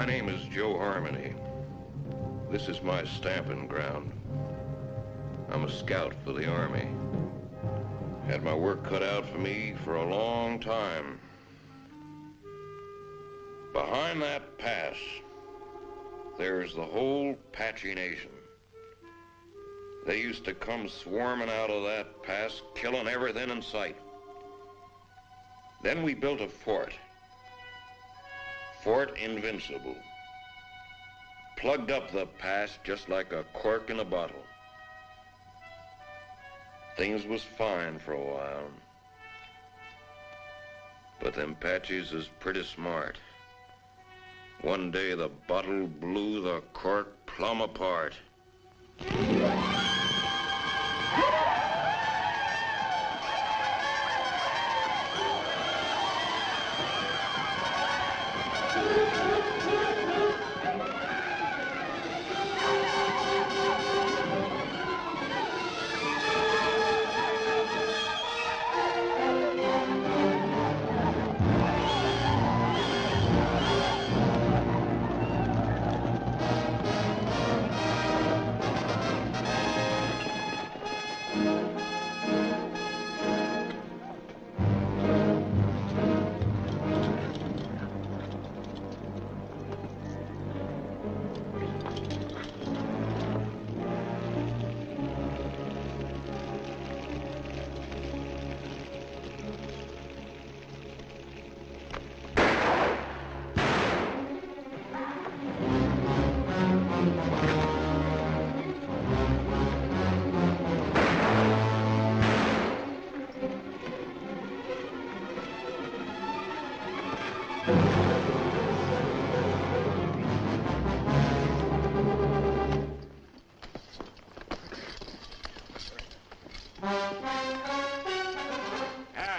My name is Joe Harmony. This is my stamping ground. I'm a scout for the Army. Had my work cut out for me for a long time. Behind that pass, there's the whole Apache Nation. They used to come swarming out of that pass, killing everything in sight. Then we built a fort, Fort Invincible. Plugged up the pass just like a cork in a bottle. Things was fine for a while. But them Apaches is pretty smart. One day the bottle blew the cork plumb apart.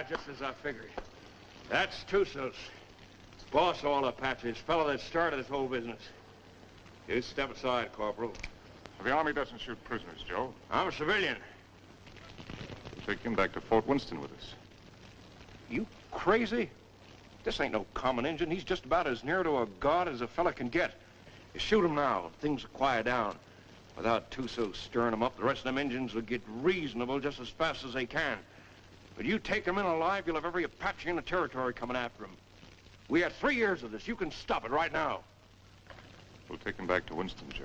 Just as I figured. That's Tussos. Boss of all Apaches, fellow that started this whole business. You step aside, Corporal. The Army doesn't shoot prisoners, Joe. I'm a civilian. Take him back to Fort Winston with us. You crazy? This ain't no common Injun. He's just about as near to a god as a fella can get. You shoot him now, things will quiet down. Without Tussos stirring them up, the rest of them Injuns will get reasonable just as fast as they can. But you take them in alive, you'll have every Apache in the territory coming after him. We had 3 years of this. You can stop it right now. We'll take him back to Winston, Joe.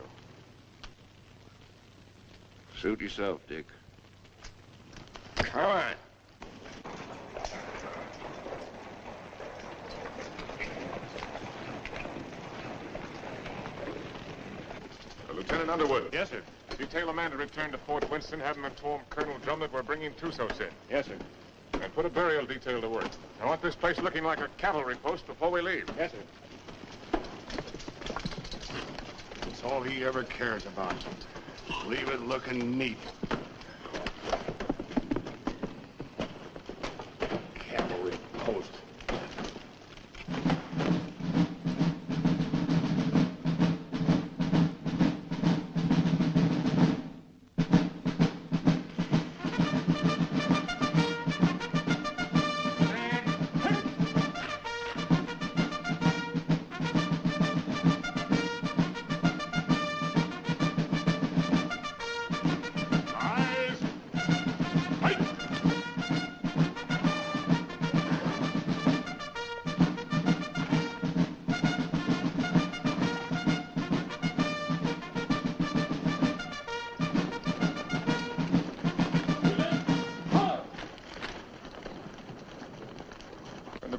Suit yourself, Dick. All right. Lieutenant Underwood. Yes, sir. Detail a man to return to Fort Winston, have him inform Colonel Drum that we're bringing Tussos in. Yes, sir. And put a burial detail to work. I want this place looking like a cavalry post before we leave. Yes, sir. That's all he ever cares about. Leave it looking neat. Cavalry post.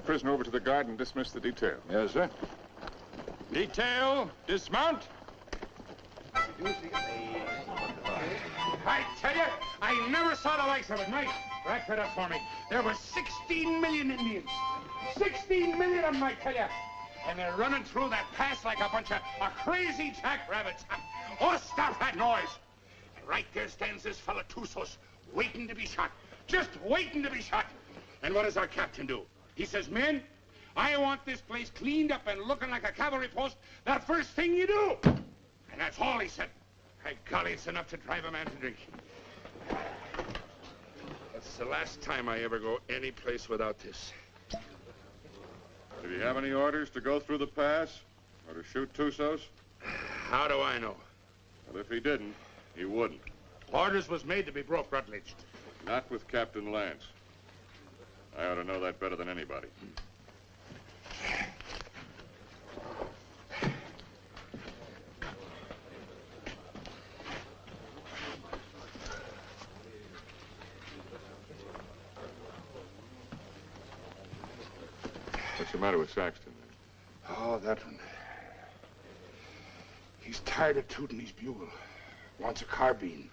Prisoner over to the guard and dismiss the detail. Yes, sir. Detail, dismount. I tell you, I never saw the likes of it. Mike, rack that up for me. There were 16 million Indians. 16 million of them, I tell you. And they're running through that pass like a bunch of crazy jackrabbits. Oh, stop that noise. Right there stands this fella Tussos, waiting to be shot. Just waiting to be shot. And what does our captain do? He says, men, I want this place cleaned up and looking like a cavalry post the first thing you do. And that's all he said. By golly, it's enough to drive a man to drink. That's the last time I ever go any place without this. Did he have any orders to go through the pass? Or to shoot Tussos? How do I know? Well, if he didn't, he wouldn't. Orders was made to be broke, Rutledge. Not with Captain Lance. I ought to know that better than anybody. What's the matter with Saxton? Oh, that one. He's tired of tooting his bugle. Wants a carbine.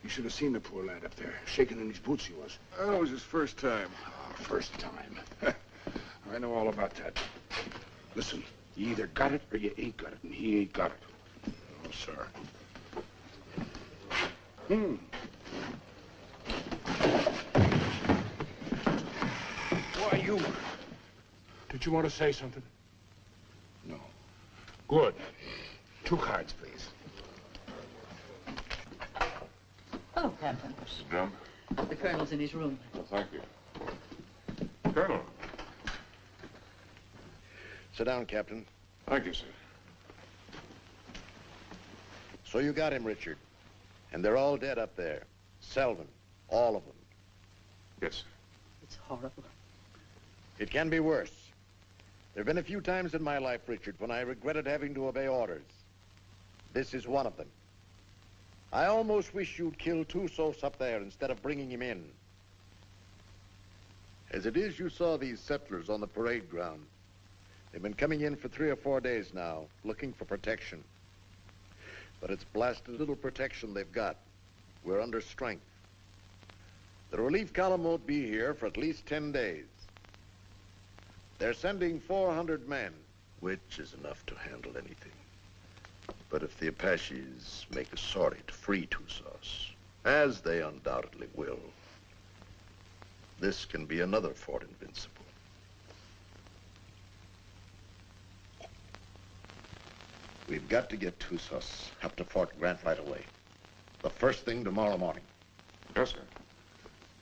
You should have seen the poor lad up there. Shaking in his boots he was. Oh, it was his first time. Oh, first time. I know all about that. Listen, you either got it or you ain't got it, and he ain't got it. Oh, sir. Why, you... Did you want to say something? No. Good. 2 cards, please. Oh, Captain. Mrs. Drum? The colonel's in his room. Well, thank you. Colonel. Sit down, Captain. Thank you, sir. So you got him, Richard. And they're all dead up there. Selvin, all of them. Yes, sir. It's horrible. It can be worse. There have been a few times in my life, Richard, when I regretted having to obey orders. This is one of them. I almost wish you'd kill Tussos up there instead of bringing him in. As it is, you saw these settlers on the parade ground. They've been coming in for 3 or 4 days now, looking for protection. But it's blasted little protection they've got. We're under strength. The relief column won't be here for at least 10 days. They're sending 400 men, which is enough to handle anything. But if the Apaches make a sortie to free Tussos, as they undoubtedly will, this can be another Fort Invincible. We've got to get Tussos up to Fort Grant right away. The first thing tomorrow morning. Yes, sir.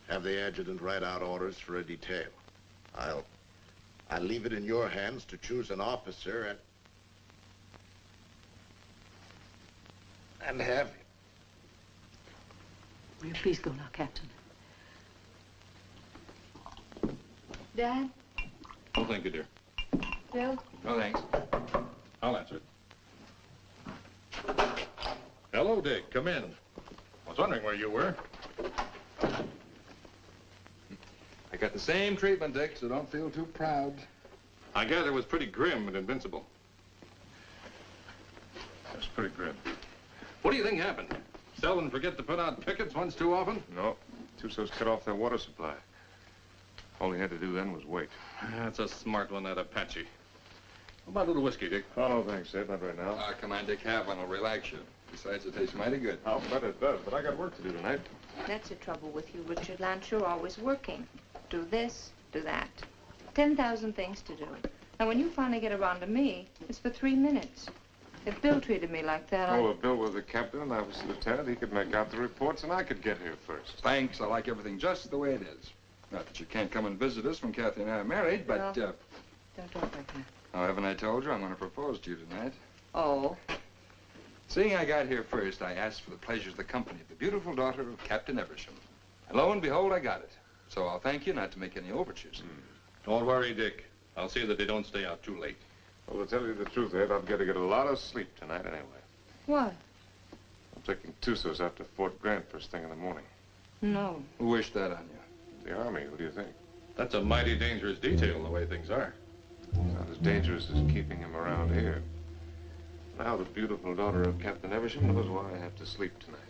Have the adjutant write out orders for a detail. I'll leave it in your hands to choose an officer and have him. Will you please go now, Captain? Dad? Oh, thank you, dear. Bill? No, thanks. I'll answer it. Hello, Dick. Come in. I was wondering where you were. I got the same treatment, Dick, so don't feel too proud. I gather it was pretty grim and Invincible. It was pretty grim. What do you think happened? Selvin forget to put out pickets once too often? No. Tussos cut off their water supply. All he had to do then was wait. That's a smart one, that Apache. How about a little whiskey, Dick? Oh, no, thanks, Ed. Not right now. Come on, Dick. Have one. It'll relax you. Besides, it tastes mighty good. I'll bet it does, but I got work to do tonight. That's the trouble with you, Richard Lance. You're always working. Do this, do that. 10,000 things to do. And when you finally get around to me, it's for 3 minutes. If Bill treated me like that, Oh, if Bill was the captain and I was the lieutenant, he could make out the reports and I could get here first. Thanks. I like everything just the way it is. Not that you can't come and visit us when Kathy and I are married, but, No. Don't talk like that. oh, haven't I told you I'm going to propose to you tonight? Oh. Seeing I got here first, I asked for the pleasure of the company of the beautiful daughter of Captain Eversham. And lo and behold, I got it. So I'll thank you not to make any overtures. Don't worry, Dick. I'll see that they don't stay out too late. Well, to tell you the truth, Ed, I've got to get a lot of sleep tonight anyway. What? I'm taking Tussos out to Fort Grant first thing in the morning. No. Who wished that on you? The Army, what do you think? That's a mighty dangerous detail, the way things are. It's not as dangerous as keeping him around here. Now the beautiful daughter of Captain Eversham knows why I have to sleep tonight.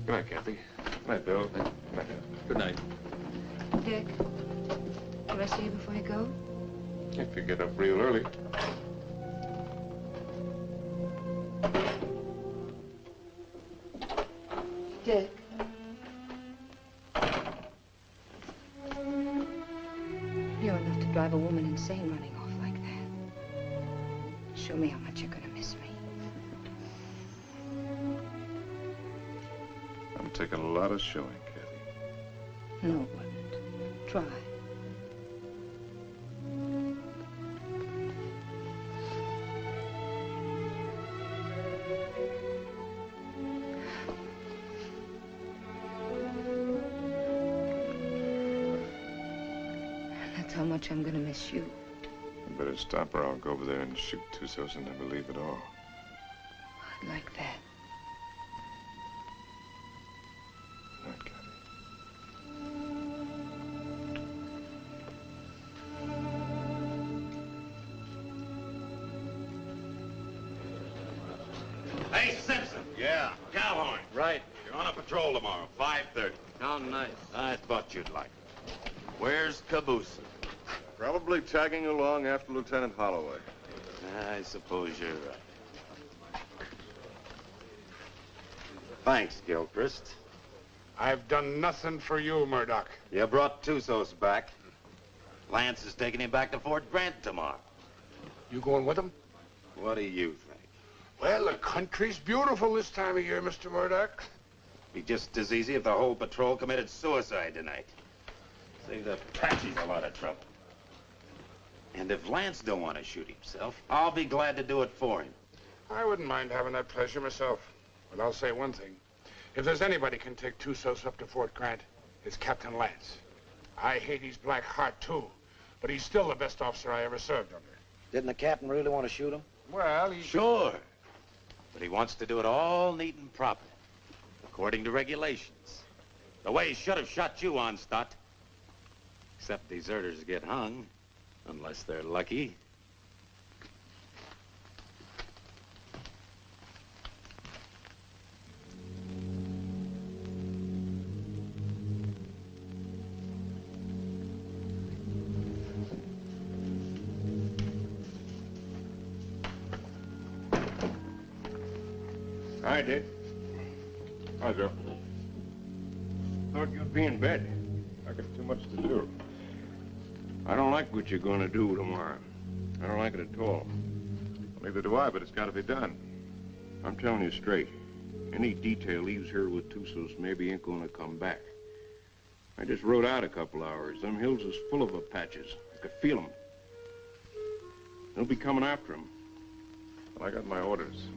Good night, Kathy. Good night, Bill. Good night, Ed. Good night. Dick, do I see you before you go? If you get up real early. Dick. You're enough to drive a woman insane running off like that. Show me how much you're gonna miss me. I'm taking a lot of showing, Kathy. No, it wouldn't. Try. how much I'm gonna miss you. You better stop or I'll go over there and shoot Tussos and never leave at all. I'd like that. Good night, Kathy. Hey, Simpson. Yeah. Cowhorn. Right. You're on a patrol tomorrow, 5:30. How nice. I thought you'd like it. Where's Caboose? Probably tagging along after Lieutenant Holloway. I suppose you're right. Thanks, Gilchrist. I've done nothing for you, Murdoch. You brought Tussos back. Lance is taking him back to Fort Grant tomorrow. You going with him? What do you think? Well, the country's beautiful this time of year, Mr. Murdoch. Be just as easy if the whole patrol committed suicide tonight. Save the Apaches a lot of trouble. And if Lance don't want to shoot himself, I'll be glad to do it for him. I wouldn't mind having that pleasure myself. But I'll say one thing. If there's anybody can take Tussos up to Fort Grant, it's Captain Lance. I hate his black heart, too. But he's still the best officer I ever served under. Didn't the captain really want to shoot him? Well, he... Sure. But he wants to do it all neat and proper, according to regulations. The way he should have shot you on, Stott. Except deserters get hung, unless they're lucky. Hi, Dick. Hi, Joe. Thought you'd be in bed. I got too much to do. I don't like what you're going to do tomorrow. I don't like it at all. Well, neither do I, but it's got to be done. I'm telling you straight. Any detail leaves here with Tussos maybe ain't going to come back. I just rode out a couple hours. Them hills is full of Apaches. I could feel them. They'll be coming after him. Well, I got my orders.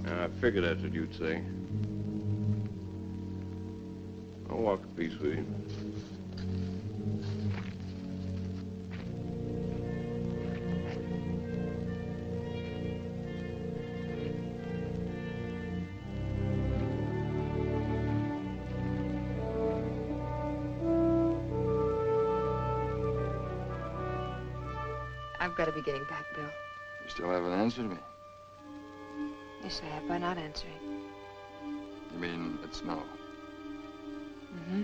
I figured that's what you'd say. I'll walk a piece with you. I've got to be getting back, Bill. You still haven't answered me. Yes, I have by not answering. You mean it's no? Mm-hmm.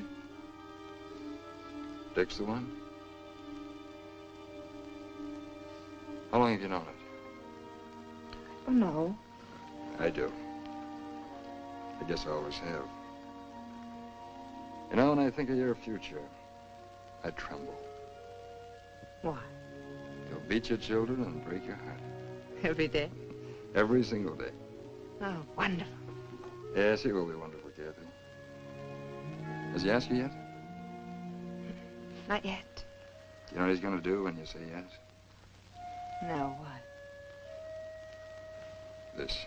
Dick's the one? How long have you known it? Oh, no. I do. I guess I always have. You know, when I think of your future, I tremble. Why? You'll beat your children and break your heart. Every day? Every single day. Oh, wonderful. Yes, he will be wonderful, Kathy. Has he asked you yet? Not yet. Do you know what he's going to do when you say yes? No, what? This.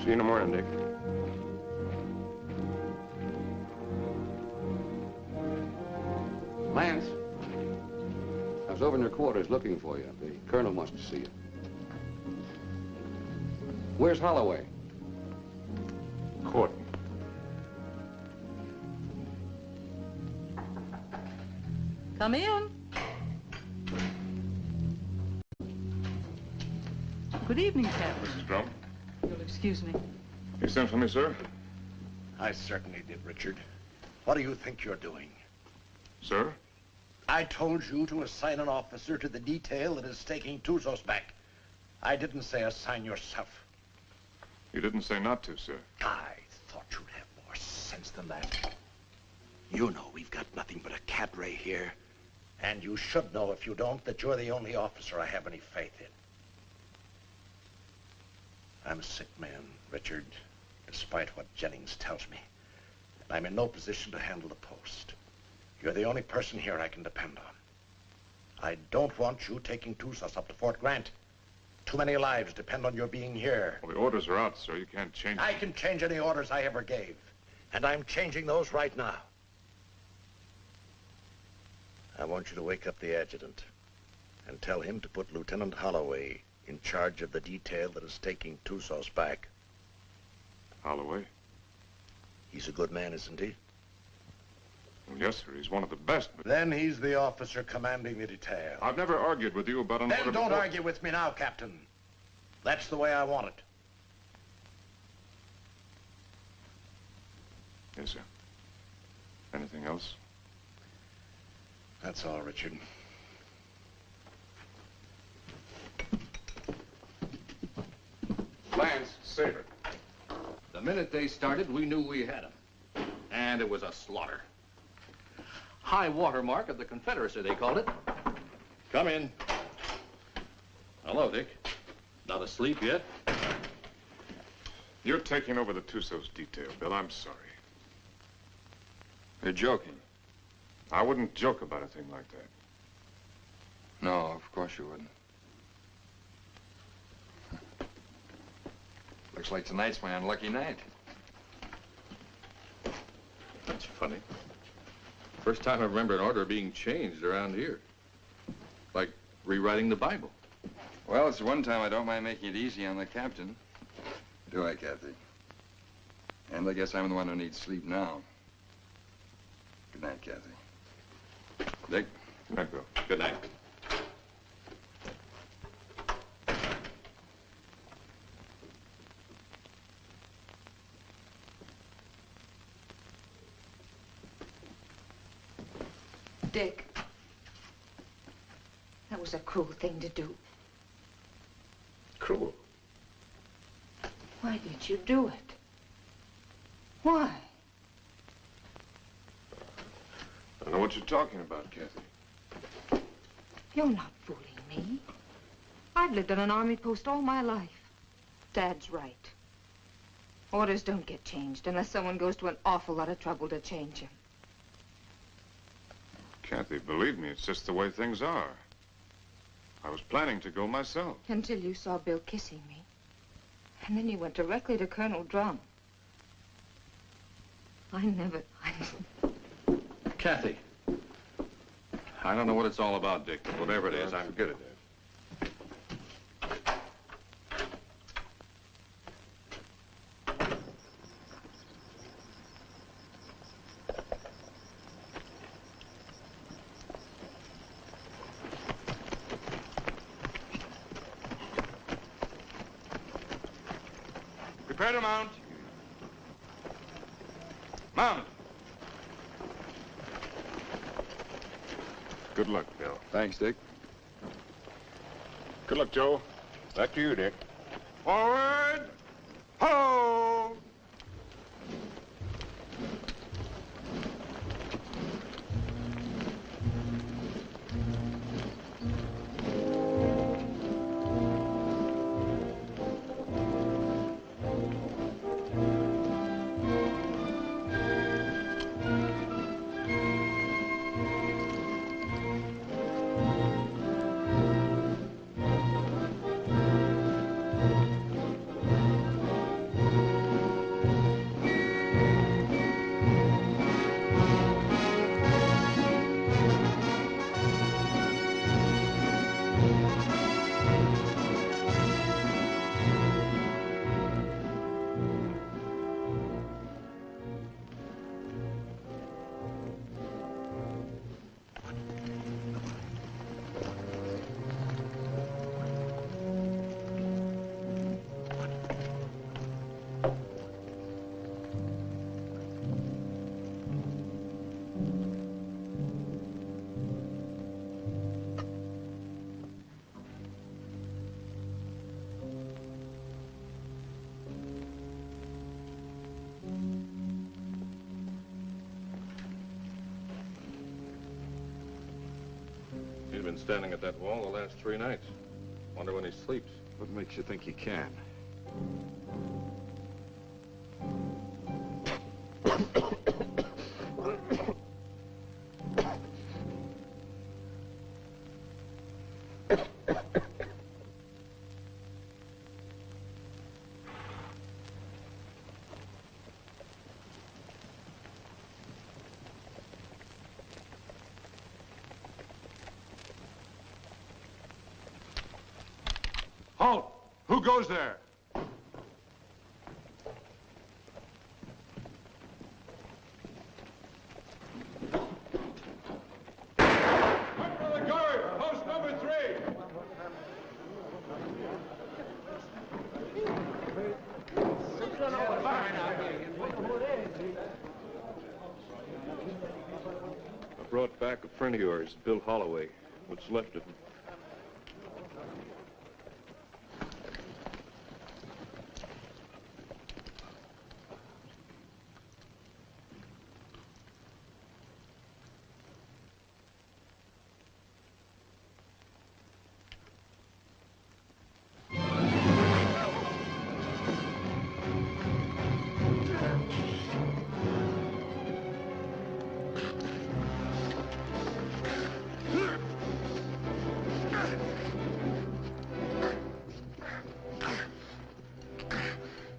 See you in the morning, Dick. Lance, I was over in your quarters looking for you. The colonel wants to see you. Where's Holloway? Court. Come in. Good evening, Captain. Mrs. Drum. You'll excuse me. You sent for me, sir? I certainly did, Richard. What do you think you're doing? Sir? I told you to assign an officer to the detail that is taking Tussos back. I didn't say assign yourself. You didn't say not to, sir. I thought you'd have more sense than that. You know we've got nothing but a cadre here. And you should know, if you don't, that you're the only officer I have any faith in. I'm a sick man, Richard, despite what Jennings tells me. And I'm in no position to handle the post. You're the only person here I can depend on. I don't want you taking Tussos up to Fort Grant. Too many lives depend on your being here. Well, the orders are out, sir. You can't change them. I can change any orders I ever gave. And I'm changing those right now. I want you to wake up the adjutant and tell him to put Lieutenant Holloway in charge of the detail that is taking Tussos back. Holloway? He's a good man, isn't he? Well, yes, sir. He's one of the best, but... Then he's the officer commanding the detail. I've never argued with you about an order Then don't before. argue with me now, Captain. That's the way I want it. Yes, sir. Anything else? That's all, Richard. Lance, Saber. The minute they started, we knew we had them. And it was a slaughter. High water mark of the Confederacy, they called it. Come in. Hello, Dick. Not asleep yet? You're taking over the Tussos detail, Bill. I'm sorry. You're joking. I wouldn't joke about a thing like that. No, of course you wouldn't. Looks like tonight's my unlucky night. That's funny. First time I remember an order being changed around here. Like rewriting the Bible. Well, it's the one time I don't mind making it easy on the captain. Do I, Kathy? And I guess I'm the one who needs sleep now. Good night, Kathy. Dick? Good night, Bill. Good night. Dick, that was a cruel thing to do. Cruel? Why did you do it? Why? I don't know what you're talking about, Kathy. You're not fooling me. I've lived on an army post all my life. Dad's right. Orders don't get changed unless someone goes to an awful lot of trouble to change them. Kathy, believe me, it's just the way things are. I was planning to go myself. Until you saw Bill kissing me. And then you went directly to Colonel Drum. Kathy. I don't know what it's all about, Dick, but whatever it is, I'm good at it. Prepare to mount. Mount. Good luck, Bill. Thanks, Dick. Good luck, Joe. Back to you, Dick. Forward. Ho! He's been standing at that wall the last 3 nights. Wonder when he sleeps. What makes you think he can? Halt! Who goes there? I brought back a friend of yours, Bill Holloway. What's left of him.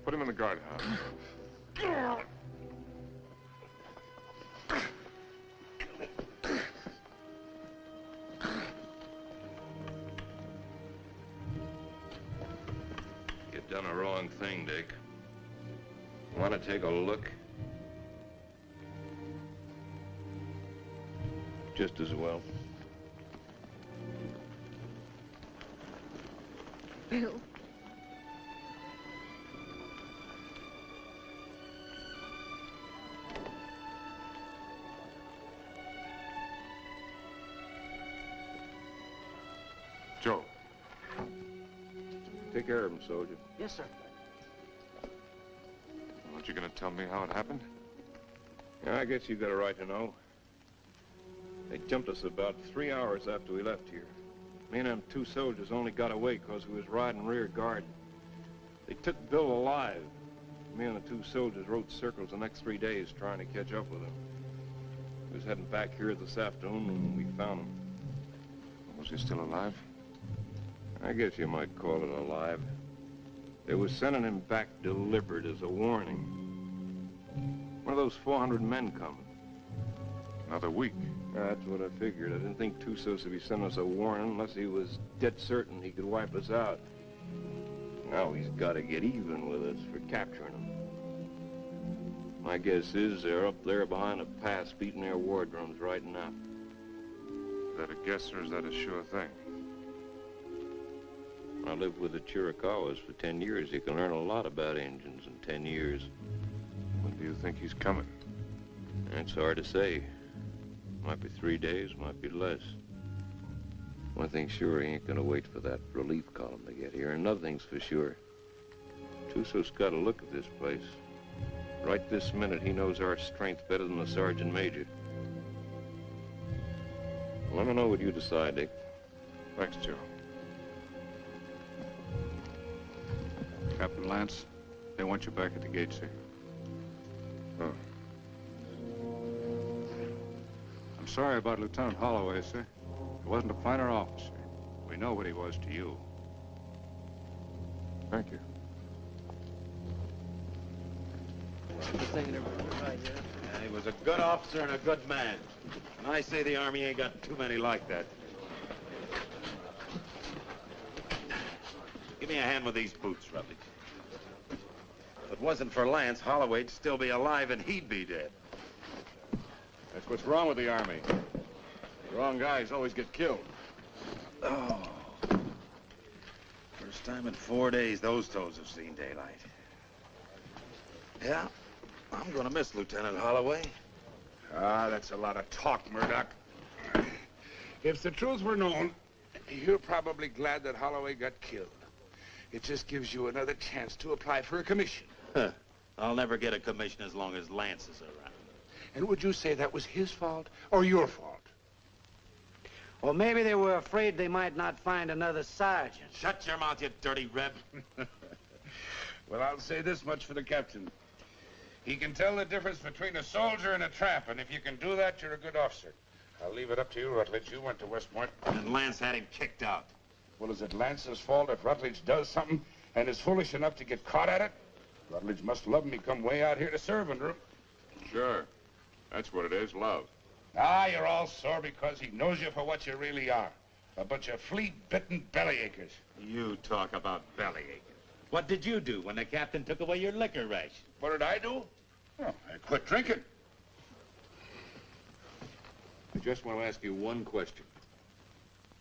Put him in the guardhouse. You've done a wrong thing, Dick. Want to take a look? Just as well. Bill. Joe. Take care of him, soldier. Yes, sir. Aren't you going to tell me how it happened? Yeah, I guess you got a right to know. They jumped us about 3 hours after we left here. Me and them 2 soldiers only got away because we was riding rear guard. They took Bill alive. Me and the 2 soldiers rode circles the next 3 days trying to catch up with him. We was heading back here this afternoon when we found him. Was he still alive? I guess you might call it alive. They was sending him back delivered as a warning. One of those 400 men coming. Another week. That's what I figured. I didn't think Tusos would be sending us a warning unless he was dead certain he could wipe us out. Now he's got to get even with us for capturing him. My guess is they're up there behind a pass beating their war drums right now. Is that a guess or is that a sure thing? I lived with the Chiricahuas for 10 years. You can learn a lot about Indians in 10 years. When do you think he's coming? It's hard to say. Might be 3 days, might be less. One thing's sure, he ain't gonna wait for that relief column to get here. Another thing's for sure. Tuso's got a look at this place. Right this minute, he knows our strength better than the sergeant major. Let me know what you decide, Dick. Thanks, Joe. Captain Lance, they want you back at the gate, sir. Oh. I'm sorry about Lieutenant Holloway, sir. He wasn't a finer officer. We know what he was to you. Thank you. Yeah, he was a good officer and a good man. And I say the Army ain't got too many like that. Give me a hand with these boots, Rutledge. If it wasn't for Lance, Holloway'd still be alive and he'd be dead. That's what's wrong with the Army. The wrong guys always get killed. Oh. First time in 4 days those toes have seen daylight. Yeah, I'm gonna miss Lieutenant Holloway. Ah, that's a lot of talk, Murdoch. If the truth were known, you're probably glad that Holloway got killed. It just gives you another chance to apply for a commission. Huh. I'll never get a commission as long as Lance is around. And would you say that was his fault or your fault? Or maybe they were afraid they might not find another sergeant. Shut your mouth, you dirty reb. Well, I'll say this much for the captain. He can tell the difference between a soldier and a tramp, and if you can do that, you're a good officer. I'll leave it up to you, Rutledge. You went to West Point. And Lance had him kicked out. Well, is it Lance's fault if Rutledge does something and is foolish enough to get caught at it? Rutledge must love him. He come way out here to serve under him. Sure. That's what it is, love. Ah, you're all sore because he knows you for what you really are. A bunch of flea-bitten bellyachers. You talk about bellyachers. What did you do when the captain took away your liquor ration? What did I do? Oh, I quit drinking. I just want to ask you one question.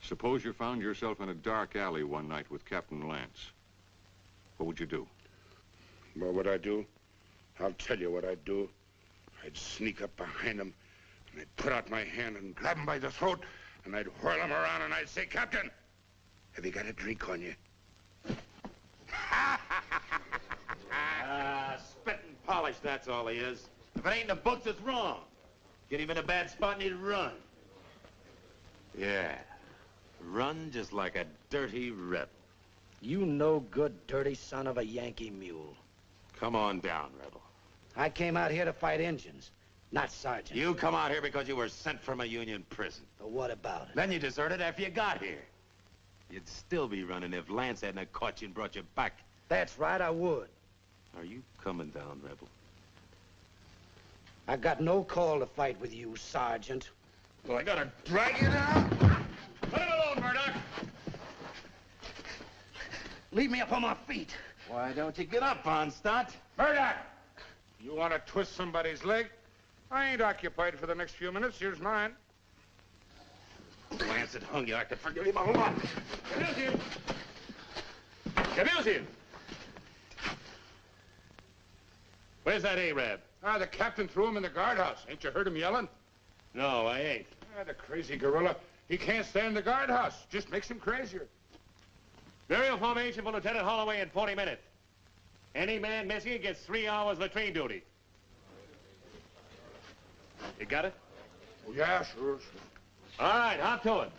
Suppose you found yourself in a dark alley one night with Captain Lance. What would you do? What would I do? I'll tell you what I'd do. I'd sneak up behind him, and I'd put out my hand and grab him by the throat, and I'd whirl him around, and I'd say, Captain, have you got a drink on you? Spit and polish, that's all he is. If it ain't in the books, it's wrong. Get him in a bad spot and he'd run. Yeah, run just like a dirty rebel. You no good, dirty son of a Yankee mule. Come on down, rebel. I came out here to fight Injuns, not sergeants. You come out here because you were sent from a Union prison. But what about it? Then you deserted after you got here. You'd still be running if Lance hadn't caught you and brought you back. That's right, I would. Are you coming down, rebel? I got no call to fight with you, Sergeant. Well, I gotta drag you down? Let him alone, Murdoch! Leave me up on my feet. Why don't you get up, Von Stott? Murdoch! You want to twist somebody's leg? I ain't occupied for the next few minutes. Here's mine. Lance had hung you. I could forgive him a lot. Camille's in. Camille's in. Where's that Arab? The captain threw him in the guardhouse. Ain't you heard him yelling? No, I ain't. The crazy gorilla. He can't stand the guardhouse. Just makes him crazier. Burial formation for Lieutenant Holloway in 40 minutes. Any man missing gets 3 hours latrine duty. You got it? Oh, yeah, sure. All right, hop to it.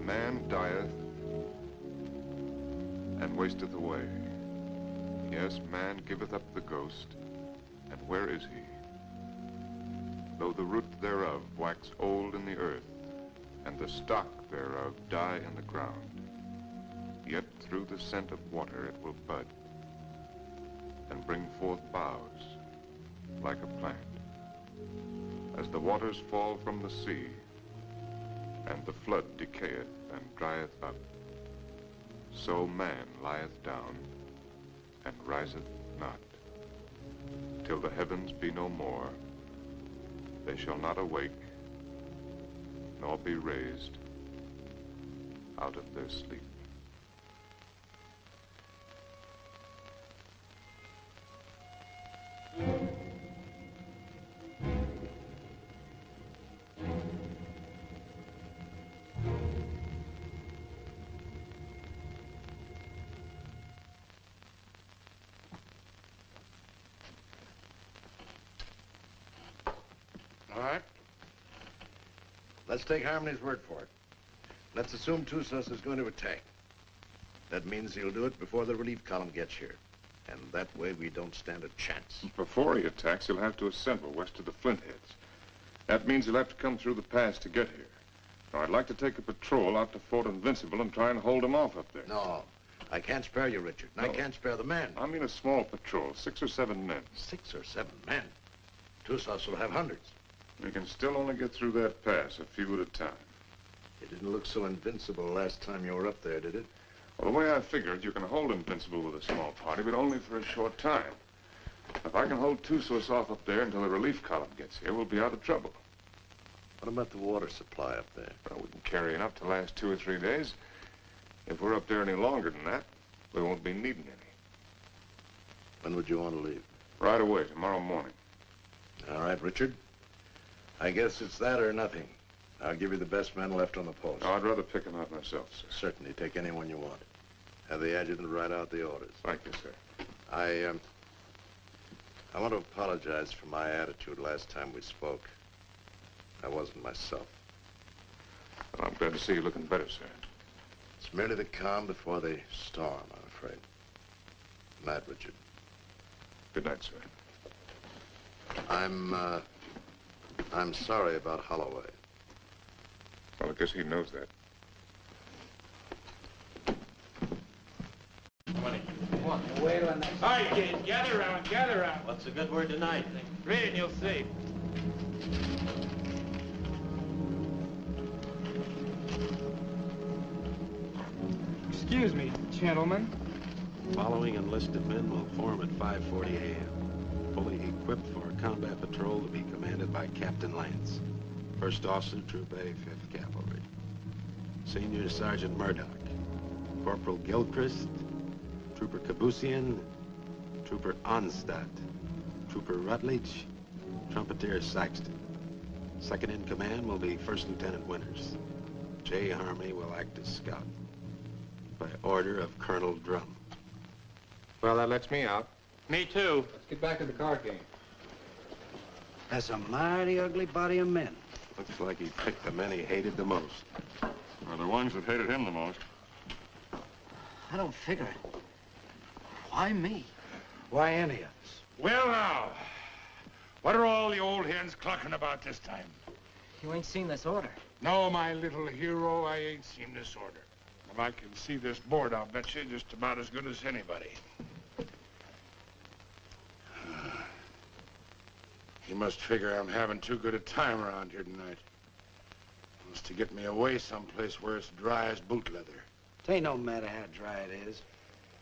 Man dieth and wasteth away. Yes, man giveth up the ghost, and where is he? Though the root thereof wax old in the earth, and the stock thereof die in the ground, yet through the scent of water it will bud, and bring forth boughs like a plant. As the waters fall from the sea, and the flood decayeth and drieth up, so man lieth down and riseth not. Till the heavens be no more, they shall not awake, nor be raised out of their sleep. All right. Let's take Harmony's word for it. Let's assume Tussos is going to attack. That means he'll do it before the relief column gets here. And that way we don't stand a chance. Before he attacks, he'll have to assemble west of the Flintheads. That means he'll have to come through the pass to get here. Now, I'd like to take a patrol out to Fort Invincible and try and hold him off up there. No, I can't spare you, Richard. And I can't spare the men. I mean a small patrol, 6 or 7 men. 6 or 7 men? Tussos will have hundreds. We can still only get through that pass, a few at a time. It didn't look so invincible last time you were up there, did it? Well, the way I figure it, you can hold Invincible with a small party, but only for a short time. If I can hold Tussos off up there until the relief column gets here, we'll be out of trouble. What about the water supply up there? Well, we can carry enough to last 2 or 3 days. If we're up there any longer than that, we won't be needing any. When would you want to leave? Right away, tomorrow morning. All right, Richard. I guess it's that or nothing. I'll give you the best man left on the post. Oh, I'd rather pick him out myself, sir. Certainly. Take anyone you want. Have the adjutant write out the orders. Thank you, sir. I want to apologize for my attitude last time we spoke. I wasn't myself. Well, I'm glad to see you looking better, sir. It's merely the calm before the storm, I'm afraid. Good night, Richard. Good night, sir. I'm sorry about Holloway. Well, I guess he knows that. Come on. Wait on that. All right, kids, gather around, gather around. What's the good word tonight? Read and you'll see. Excuse me, gentlemen. Following enlisted men will form at 5:40 a.m., fully equipped for a combat patrol to be commanded by Captain Lance, 1st Officer, Troop A, 5th Cavalry. Senior Sergeant Murdoch, Corporal Gilchrist, Trooper Kabusian, Trooper Onstadt, Trooper Rutledge, Trumpeter Saxton. Second in command will be 1st Lieutenant Winters. J. Harmony will act as scout, by order of Colonel Drum. Well, that lets me out. Me too. Let's get back to the card game. That's a mighty ugly body of men. Looks like he picked the men he hated the most. Or the ones that hated him the most. I don't figure it. Why me? Why any of us? Well, now, what are all the old hens clucking about this time? You ain't seen this order. No, my little hero, I ain't seen this order. If I can see this board, I'll bet you just about as good as anybody. He must figure I'm having too good a time around here tonight. Wants to get me away someplace where it's dry as boot leather. It ain't no matter how dry it is,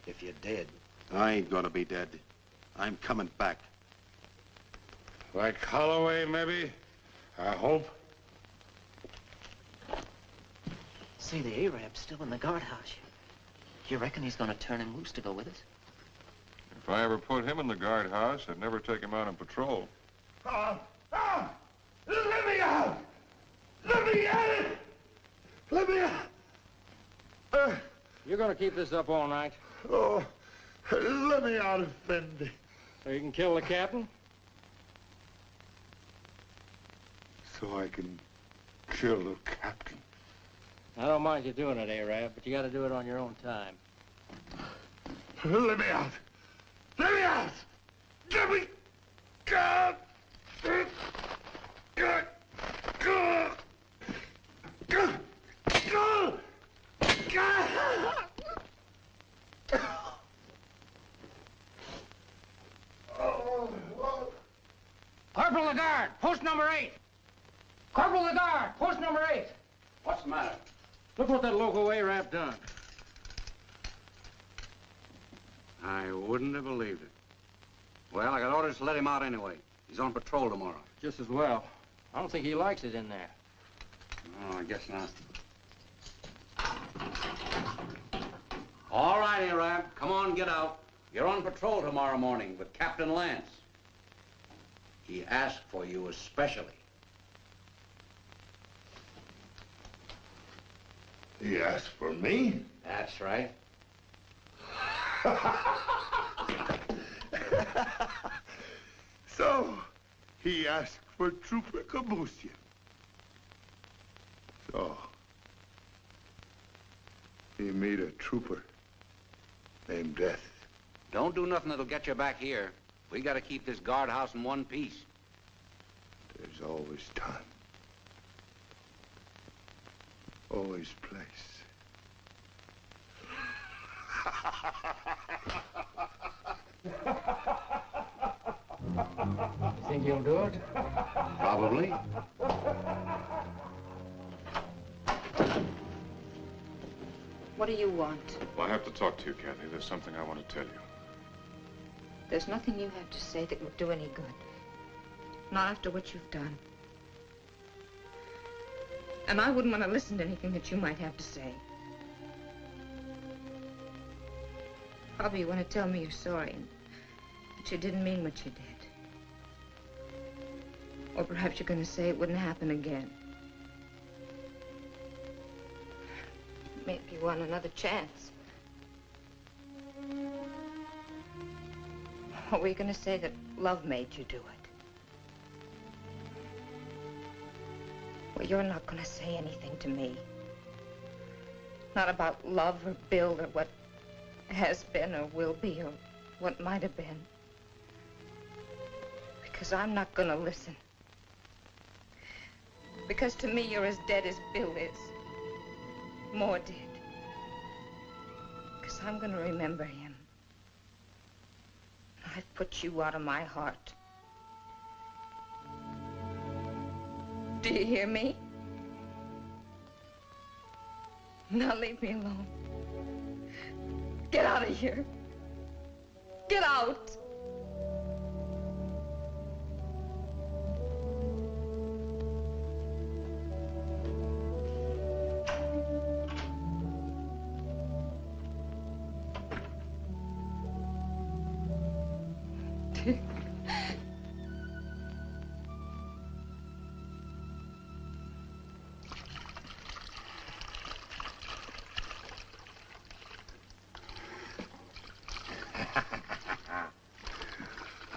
if you're dead. I ain't gonna be dead. I'm coming back. Like Holloway, maybe? I hope. See, the Arab's still in the guardhouse. You reckon he's gonna turn him loose to go with us? If I ever put him in the guardhouse, I'd never take him out on patrol. Let me out! Let me out! Let me out! You're gonna keep this up all night? Oh, let me out, Effendi. So you can kill the captain? So I can kill the captain. I don't mind you doing it, Arab, but you gotta do it on your own time. Let me out! Let me out! Let me out! Corporal of the Guard, post number 8. Corporal of the Guard, post number 8. What's the matter? Look what that local Arab done. I wouldn't have believed it. Well, I got orders to let him out anyway. He's on patrol tomorrow. Just as well. I don't think he likes it in there. Oh, I guess not. All right, Arab. Come on, get out. You're on patrol tomorrow morning with Captain Lance. He asked for you especially. He asked for me? That's right. So, he asked for Trooper Kabusian. So, he made a trooper named Death. Don't do nothing that'll get you back here. We gotta keep this guardhouse in one piece. There's always time. Always place. Think he'll do it? Probably. What do you want? Well, I have to talk to you, Kathy. There's something I want to tell you. There's nothing you have to say that would do any good. Not after what you've done. And I wouldn't want to listen to anything that you might have to say. Probably you want to tell me you're sorry and that you didn't mean what you did. Or perhaps you're going to say it wouldn't happen again. Maybe you want another chance. Or were you going to say that love made you do it? Well, you're not going to say anything to me. Not about love or Bill or what has been or will be or what might have been. Because I'm not going to listen. Because to me, you're as dead as Bill is. More dead. Because I'm going to remember him. I've put you out of my heart. Do you hear me? Now leave me alone. Get out of here. Get out.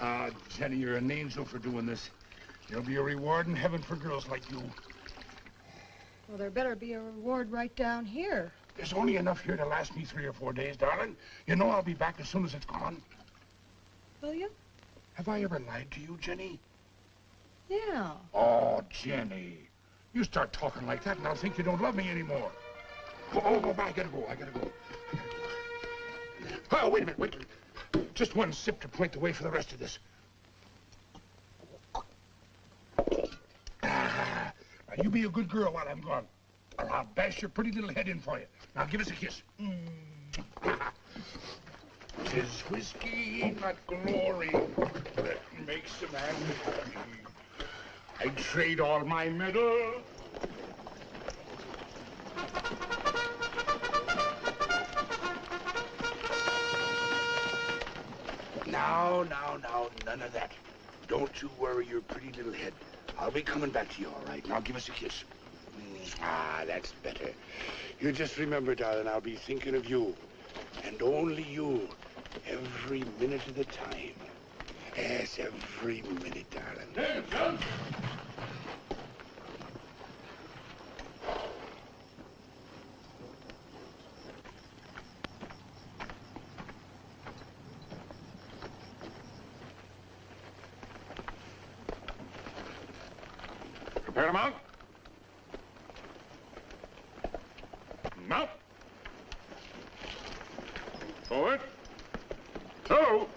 Ah, Jenny, you're an angel for doing this. There'll be a reward in heaven for girls like you. Well, there better be a reward right down here. There's only enough here to last me 3 or 4 days, darling. You know I'll be back as soon as it's gone. Will you? Have I ever lied to you, Jenny? Yeah. Oh, Jenny. You start talking like that and I'll think you don't love me anymore. Oh, I gotta go. Oh, wait a minute. Just one sip to point the way for the rest of this. Now, you be a good girl while I'm gone, or I'll bash your pretty little head in for you. Now, give us a kiss. 'Tis whiskey, not glory, that makes a man happy. I'd trade all my medal. Now, none of that. Don't you worry your pretty little head. I'll be coming back to you, all right? Now give us a kiss. Ah, that's better. You just remember, darling, I'll be thinking of you. And only you. Every minute of the time. Yes, every minute, darling. Hey, son. Prepare to mount. Mount. Forward. Two.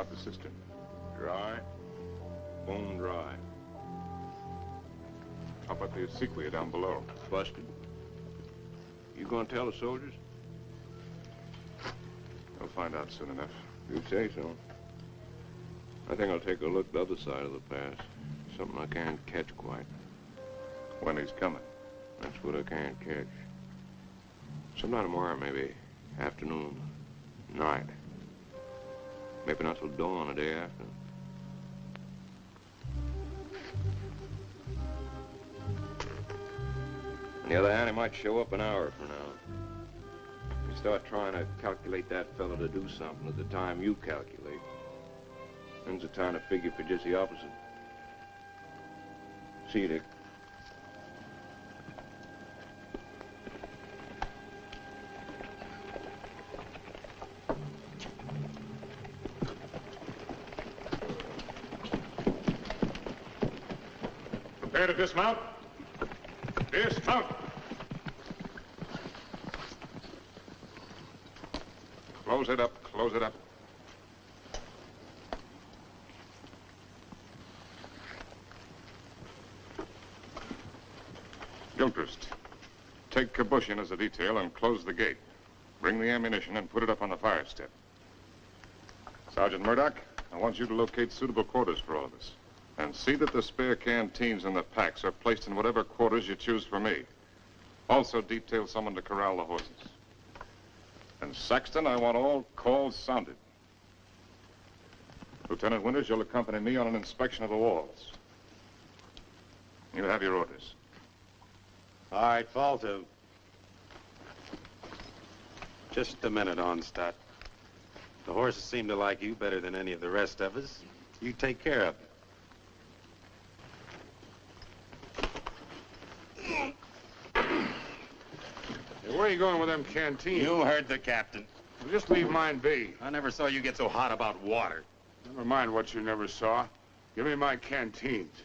about the cistern? Dry, bone dry. How about the sequoia down below? Busted. You gonna tell the soldiers? They'll find out soon enough. You say so. I think I'll take a look the other side of the pass. Something I can't catch quite. When he's coming. That's what I can't catch. Sometime tomorrow, maybe. Afternoon. Night. Maybe not till dawn the day after. On the other hand, he might show up an hour from now. You start trying to calculate that fellow to do something at the time you calculate. Then's the time to figure for just the opposite. See you, Dick. Prepare to dismount. Dismount. Close it up. Close it up. Gilchrist, take Kabushin as a detail and close the gate. Bring the ammunition and put it up on the fire step. Sergeant Murdoch, I want you to locate suitable quarters for all of us. And see that the spare canteens and the packs are placed in whatever quarters you choose for me. Also detail someone to corral the horses. And Saxton, I want all calls sounded. Lieutenant Winters, you'll accompany me on an inspection of the walls. You have your orders. All right, fall to. Just a minute, Onstadt. The horses seem to like you better than any of the rest of us. You take care of them. Hey, where are you going with them canteens? You heard the captain. Well, just leave mine be. I never saw you get so hot about water. Never mind what you never saw. Give me my canteens.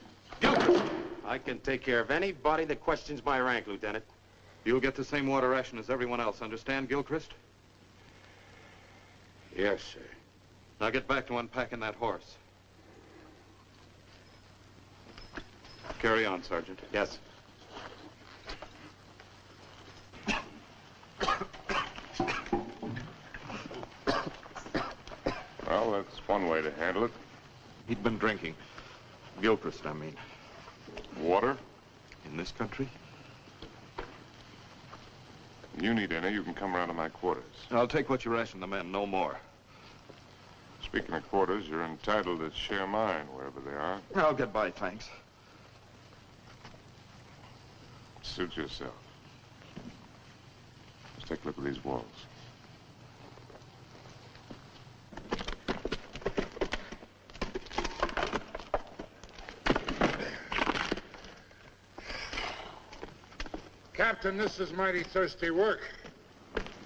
I can take care of anybody that questions my rank, Lieutenant. You'll get the same water ration as everyone else, understand, Gilchrist? Yes, sir. Now get back to unpacking that horse. Carry on, Sergeant. Yes. Well, that's one way to handle it. He'd been drinking. Gilchrist, I mean. Water? In this country? You need any, you can come around to my quarters. I'll take what you ration the men, no more. Speaking of quarters, you're entitled to share mine wherever they are. I'll get by, thanks. Suit yourself. Let's take a look at these walls. Captain, this is mighty thirsty work.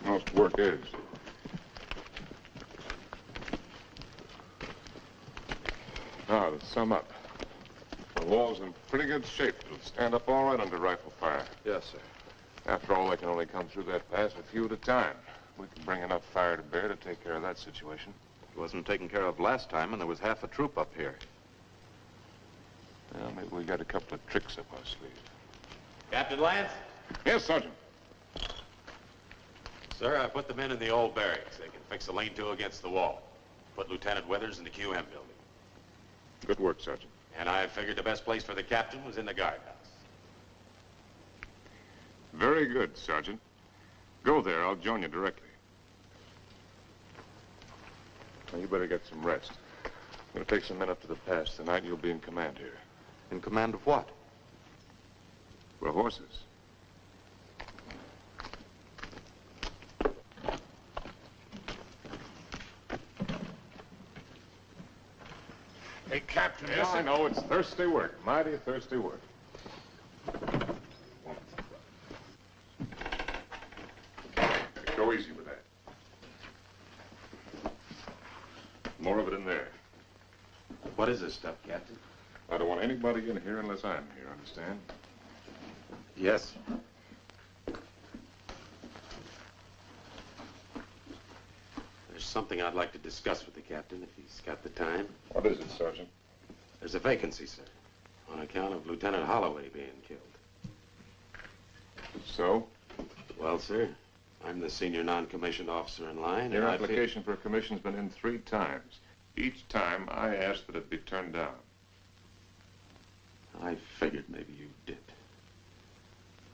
Most work is. Now, to sum up, the wall's in pretty good shape. It'll stand up all right under rifle fire. Yes, sir. After all, they can only come through that pass a few at a time. We can bring enough fire to bear to take care of that situation. It wasn't taken care of last time, and there was half a troop up here. Well, maybe we got a couple of tricks up our sleeve. Captain Lance? Yes, Sergeant. Sir, I put the men in the old barracks. They can fix a lean-to against the wall. Put Lieutenant Withers in the QM building. Good work, Sergeant. And I figured the best place for the captain was in the guardhouse. Very good, Sergeant. Go there. I'll join you directly. Now, you better get some rest. I'm going to take some men up to the pass tonight. You'll be in command here. In command of what? For horses. Hey, Captain. Yes, I know. It's thirsty work. Mighty thirsty work. Go easy with that. More of it in there. What is this stuff, Captain? I don't want anybody in here unless I'm here, understand? Yes. There's something I'd like to discuss with the captain, if he's got the time. What is it, Sergeant? There's a vacancy, sir, on account of Lieutenant Holloway being killed. So? Well, sir, I'm the senior non-commissioned officer in line. Your application for a commission's been in 3 times. Each time, I asked that it be turned down. I figured maybe you did.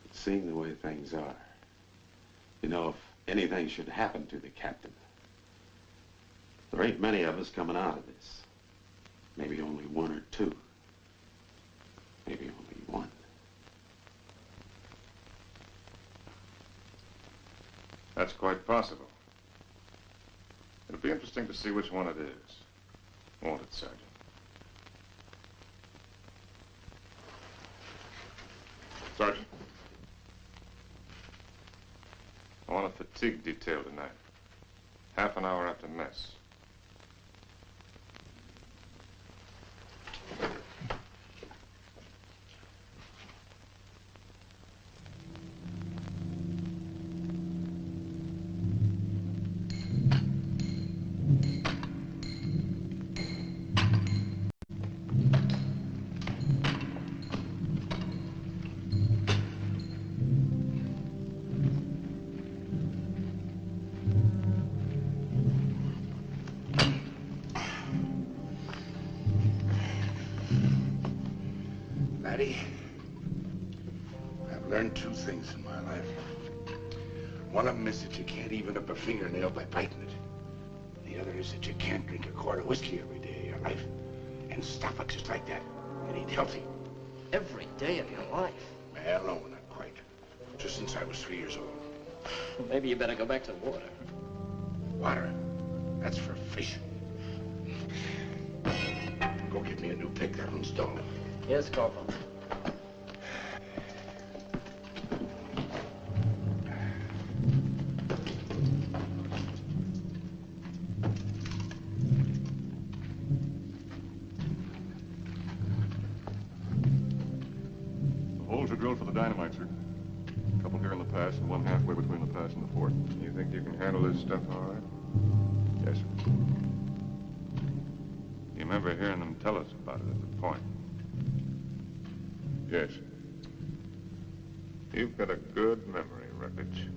But seeing the way things are, you know, if anything should happen to the captain, there ain't many of us coming out of this. Maybe only 1 or 2. Maybe only 1. That's quite possible. It'll be interesting to see which one it is. Won't it, Sergeant? Sergeant. I want a fatigue detail tonight. Half an hour after mess. I've learned 2 things in my life. One of them is that you can't even up a fingernail by biting it. The other is that you can't drink a quart of whiskey every day of your life and stop it just like that and eat healthy. Every day of your life? Well, no, not quite. Just since I was 3 years old. Maybe you better go back to the water. Water? That's for fish. Go get me a new pick. That one's dull. Yes, Corporal. The holes are drilled for the dynamite, sir. A couple here in the pass and one halfway between the pass and the fort. You think you can handle this stuff all right? Yes, sir. You remember hearing them tell us about it at the point? Yes. You've got a good memory, Rutledge.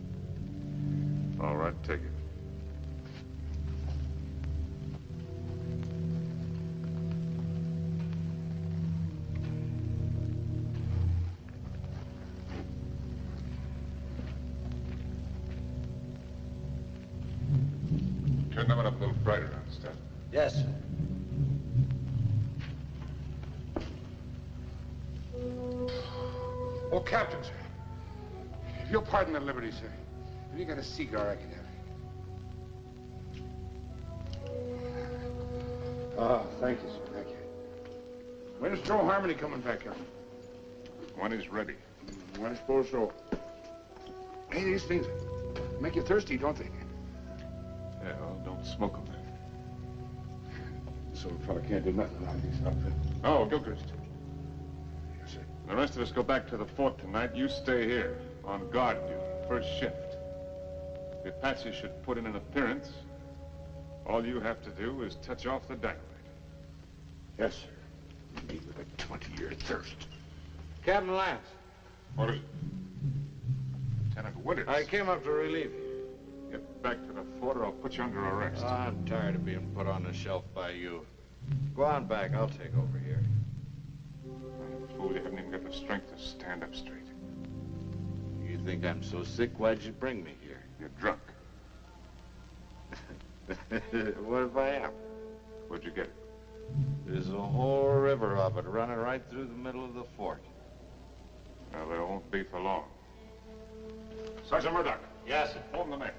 All right, take it. Turn that one up a little brighter, understand? Yes, sir. Oh, Captain, sir. If you'll pardon the liberty, sir. Have you got a cigar I can have? Ah, thank you, sir. Thank you. When's Joe Harmony coming back, Captain? When he's ready. I suppose so. Hey, these things make you thirsty, don't they? Yeah, well, don't smoke them. So a fella can't do nothing around these outfits. Oh, Gilchrist. Yes, sir. The rest of us go back to the fort tonight. You stay here, on guard duty, first shift. If Patsy should put in an appearance, all you have to do is touch off the dynamite. Yes, sir. Me with a 20-year thirst. Captain Lance. What is it? Lieutenant Winters. I came up to relieve you. Get back to the fort or I'll put you under arrest. I'm tired of being put on the shelf by you. Go on back. I'll take over here. Fool, you haven't even got the strength to stand up straight. You think I'm so sick? Why'd you bring me here? You're drunk. What if I am? Where'd you get it? There's a whole river of it running right through the middle of the fort. Well, there won't be for long. Sergeant Murdoch. Yes, sir. Hold the men.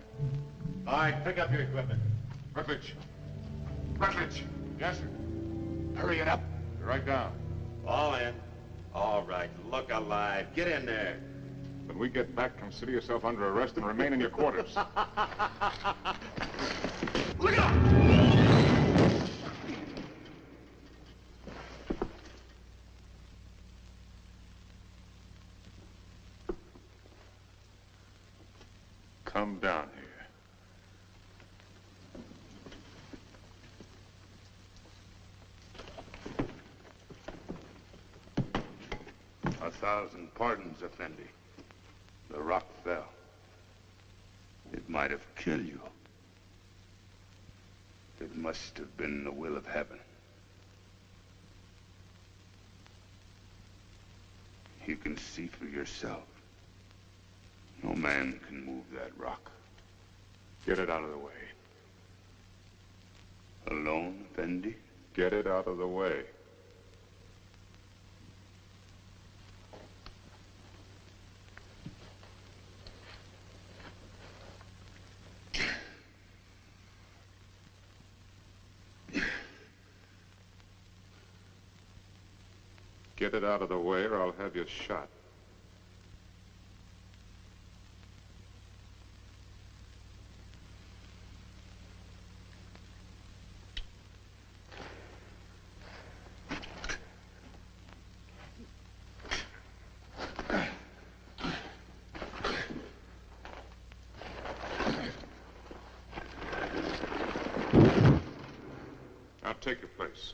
All right, pick up your equipment. Rutledge. Rutledge. Yes, sir. Hurry it up. You're right down. All in. All right, look alive. Get in there. When we get back, consider yourself under arrest and remain in your quarters. Look out! Come down here. 1,000 pardons, Effendi. The rock fell. It might have killed you. It must have been the will of heaven. You can see for yourself. No man can move that rock. Get it out of the way. Alone, Effendi? Get it out of the way. Get it out of the way or I'll have you shot. Now take your place.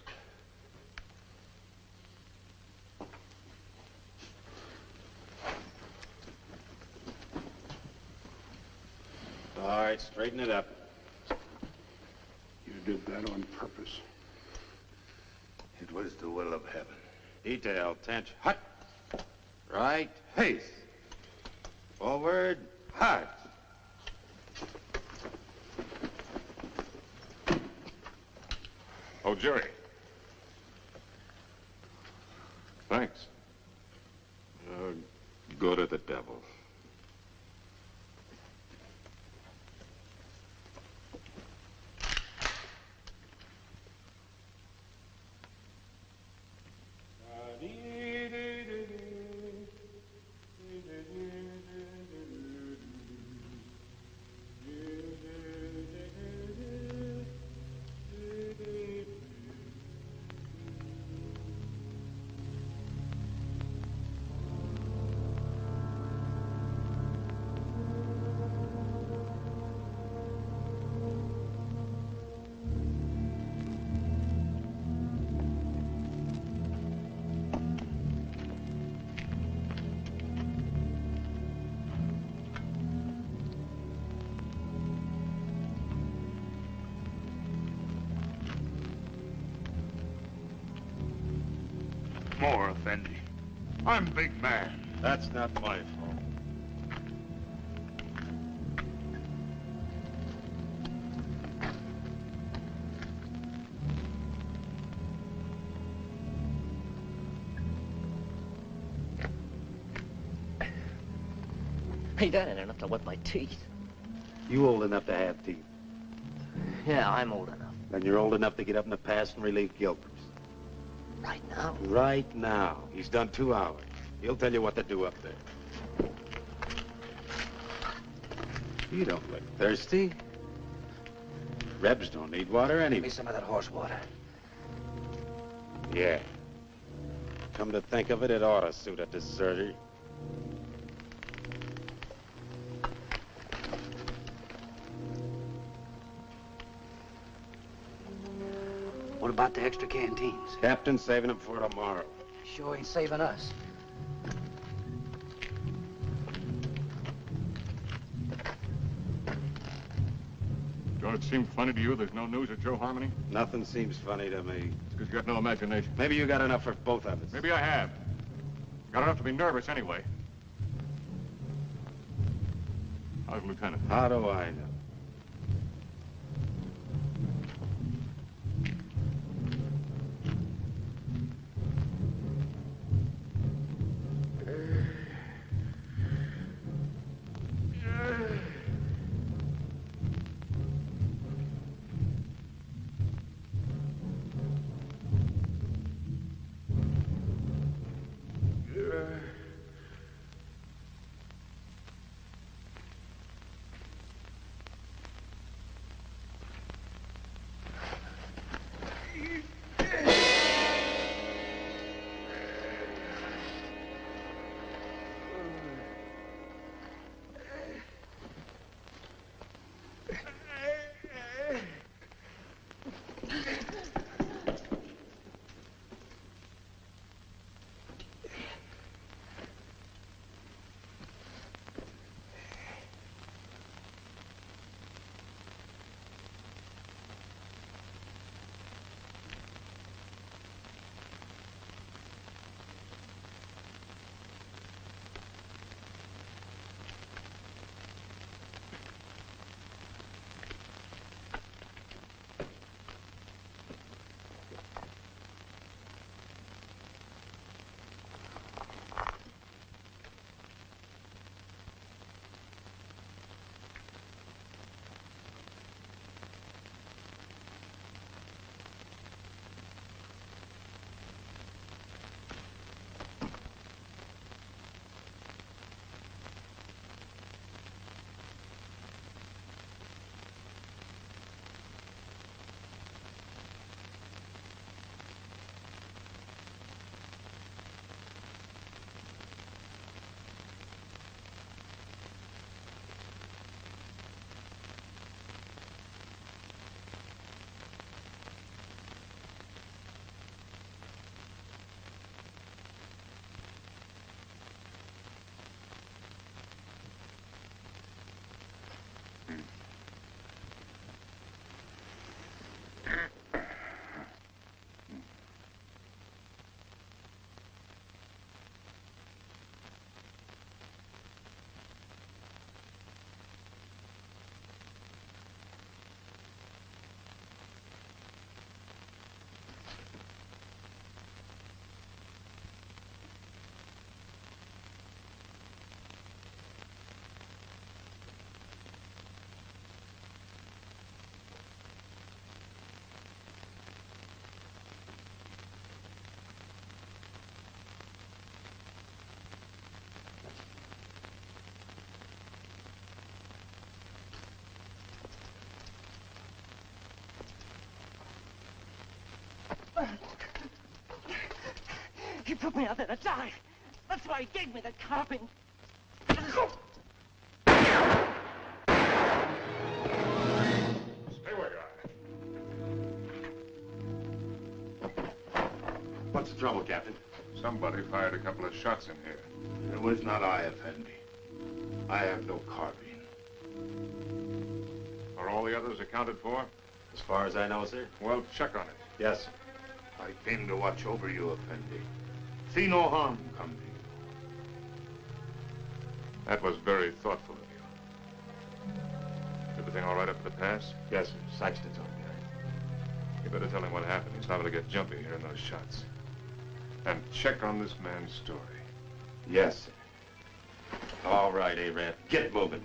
All right, straighten it up. You did that on purpose. It was the will of heaven. Detail, tench, hut. Right, face. Forward, hard. Oh, Jerry. Thanks. Go to the devil. More, Effendi. I'm big man. That's not my fault. Hey, that ain't enough to wet my teeth. You old enough to have teeth. Yeah, I'm old enough. And you're old enough to get up in the past and relieve Gilchrist. Right now? Right now. He's done 2 hours. He'll tell you what to do up there. You don't look thirsty. Rebs don't need water anyway. Give me some of that horse water. Yeah. Come to think of it, it ought to suit a deserter. What about the extra canteens? Captain's saving them for tomorrow. Sure ain't saving us. Don't it seem funny to you there's no news of Joe Harmony? Nothing seems funny to me. It's because you got no imagination. Maybe you got enough for both of us. Maybe I have. Got enough to be nervous anyway. How's Lieutenant? How do I know? took me out there to die. That's why he gave me the carving. Stay where you are. What's the trouble, Captain? Somebody fired a couple of shots in here. It was not I, Effendi. I have no carbine. Are all the others accounted for? As far as I know, sir. Well, check on it. Yes, sir. I came to watch over you, Effendi. See no harm come to you. That was very thoughtful of you. Everything all right up at the pass? Yes, sir. Saxton's on behind. You better tell him what happened. He's liable to get jumpy hearing those shots. And check on this man's story. Yes, sir. All right, Arab. Get moving.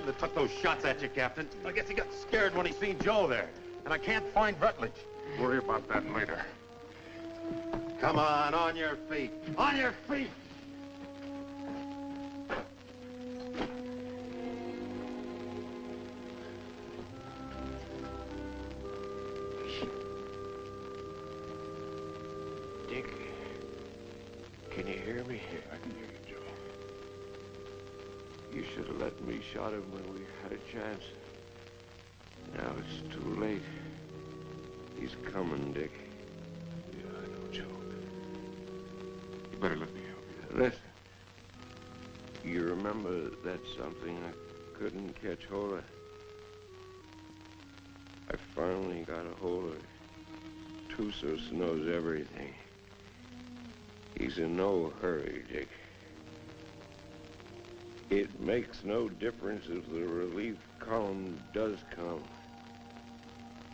That took those shots at you, Captain. I guess he got scared when he seen Joe there. And I can't find Rutledge. Worry about that later. Come on your feet. On your feet! Dick, can you hear me? Yeah, I can hear you, Joe. You should have let me shot him when we had a chance. Now it's too late. He's coming, Dick. Yeah, I know, Joe. You better let me help you. Listen. You remember that something I couldn't catch hold of? I finally got a hold of it. Tusos knows everything. He's in no hurry, Dick. It makes no difference if the relief column does come.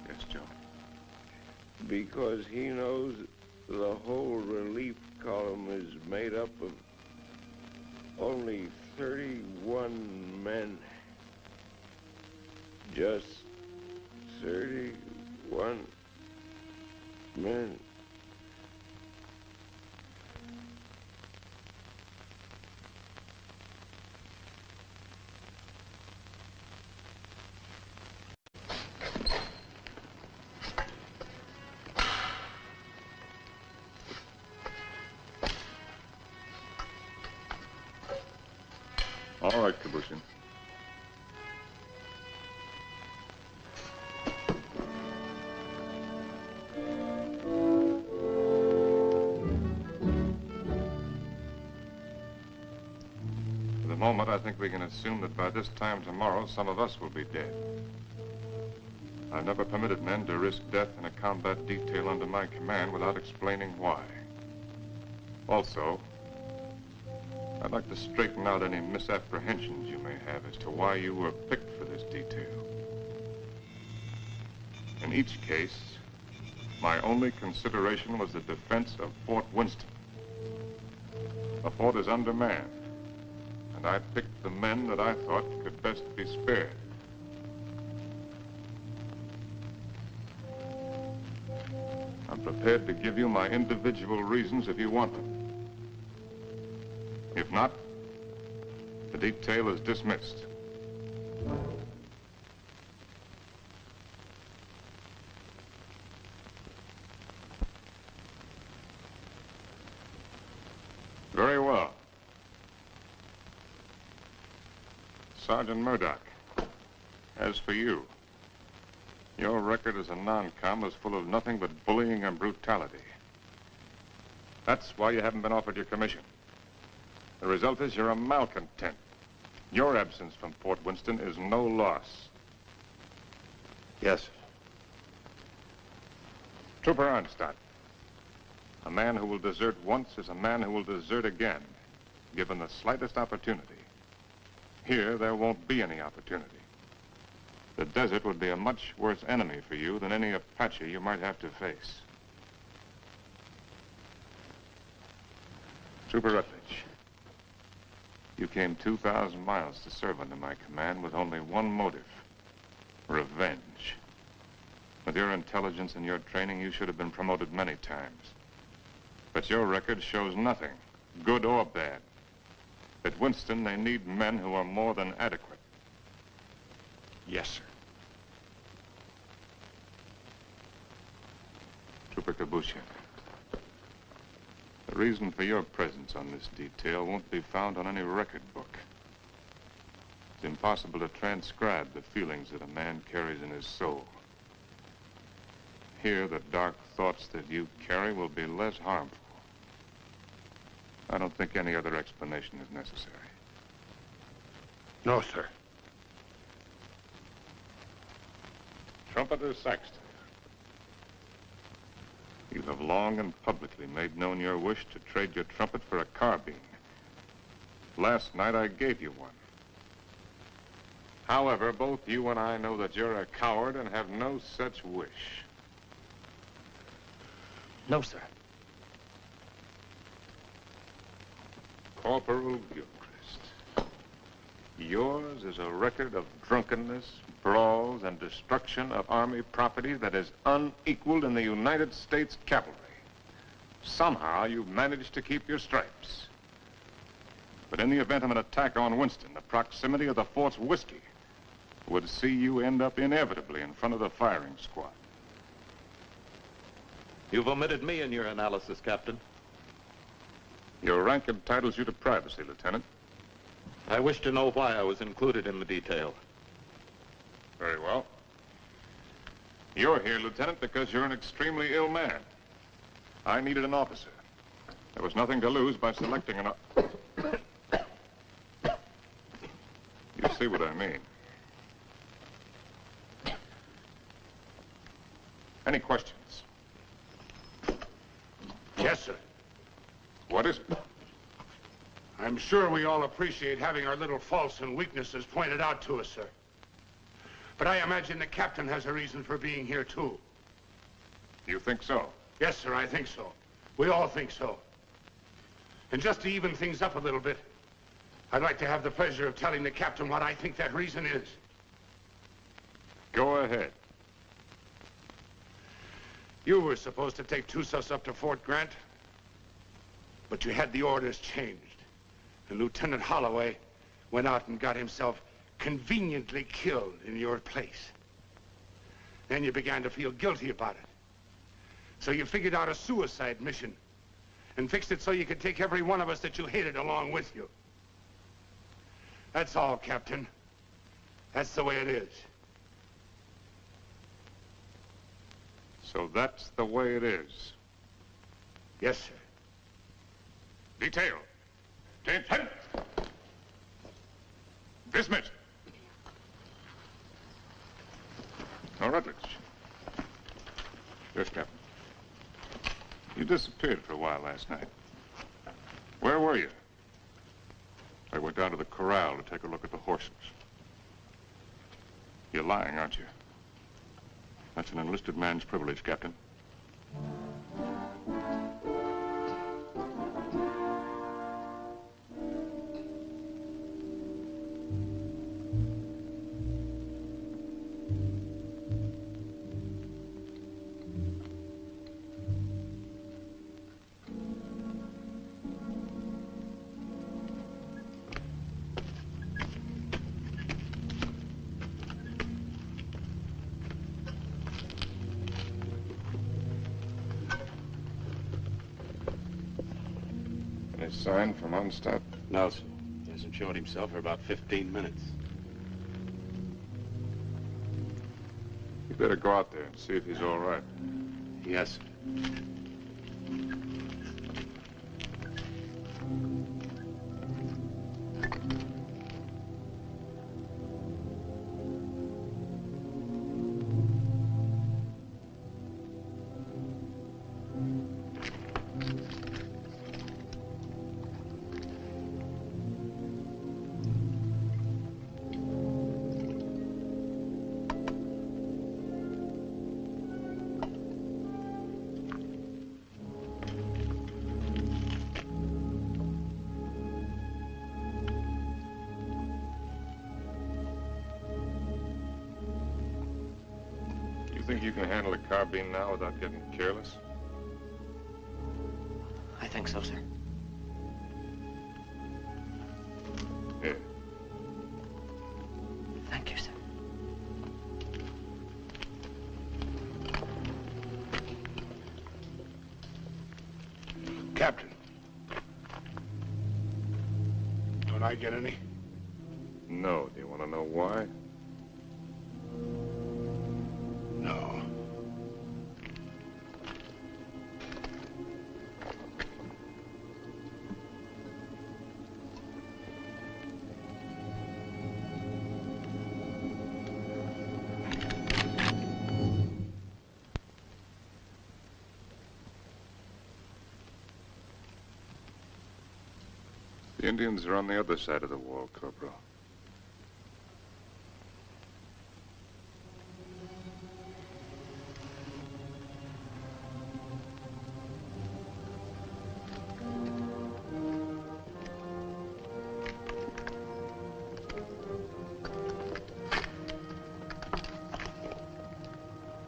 Yes, Joe. Because he knows the whole relief column is made up of only 31 men. Just 31 men. All right, Kabushin. For the moment, I think we can assume that by this time tomorrow, some of us will be dead. I've never permitted men to risk death in a combat detail under my command without explaining why. Also, I'd like to straighten out any misapprehensions you may have as to why you were picked for this detail. In each case, my only consideration was the defense of Fort Winston. The fort is undermanned, and I picked the men that I thought could best be spared. I'm prepared to give you my individual reasons if you want them. If not, the detail is dismissed. Very well. Sergeant Murdoch, as for you, your record as a non-com is full of nothing but bullying and brutality. That's why you haven't been offered your commission. The result is you're a malcontent. Your absence from Fort Winston is no loss. Yes, sir. Trooper Arnstadt. A man who will desert once is a man who will desert again, given the slightest opportunity. Here, there won't be any opportunity. The desert would be a much worse enemy for you than any Apache you might have to face. Trooper Rutledge, you came 2,000 miles to serve under my command with only one motive: revenge. With your intelligence and your training, you should have been promoted many times. But your record shows nothing, good or bad. At Winston, they need men who are more than adequate. Yes, sir. Trooper Kabushin, the reason for your presence on this detail won't be found on any record book. It's impossible to transcribe the feelings that a man carries in his soul. Here, the dark thoughts that you carry will be less harmful. I don't think any other explanation is necessary. No, sir. Trumpeter Saxton, you have long and publicly made known your wish to trade your trumpet for a carbine. Last night, I gave you one. However, both you and I know that you're a coward and have no such wish. No, sir. Corporal Gilchrist, yours is a record of drunkenness, brawls, and destruction of Army property that is unequaled in the United States cavalry. Somehow, you've managed to keep your stripes. But in the event of an attack on Winston, the proximity of the fort's whiskey would see you end up inevitably in front of the firing squad. You've omitted me in your analysis, Captain. Your rank entitles you to privacy, Lieutenant. I wish to know why I was included in the detail. Very well. You're here, Lieutenant, because you're an extremely ill man. I needed an officer. There was nothing to lose by selecting an... You see what I mean. Any questions? Yes, sir. What is it? I'm sure we all appreciate having our little faults and weaknesses pointed out to us, sir. But I imagine the captain has a reason for being here, too. You think so? Yes, sir, I think so. We all think so. And just to even things up a little bit, I'd like to have the pleasure of telling the captain what I think that reason is. Go ahead. You were supposed to take Tussos up to Fort Grant, but you had the orders changed. And Lieutenant Holloway went out and got himself conveniently killed in your place. Then you began to feel guilty about it. So you figured out a suicide mission and fixed it so you could take every one of us that you hated along with you. That's all, Captain. That's the way it is. So that's the way it is. Yes, sir. Detail. James Cagney. Dismissed. Now, Rutledge. Yes, Captain. You disappeared for a while last night. Where were you? I went down to the corral to take a look at the horses. You're lying, aren't you? That's an enlisted man's privilege, Captain. Sign from Onstadt? No, sir. He hasn't showed himself for about 15 minutes. You better go out there and see if he's all right. Yes, sir. think you can handle a carbine now without getting careless? I think so, sir. Here. Thank you, sir. Captain. Don't I get any? No. Do you want to know why? No. The Indians are on the other side of the wall, Corporal.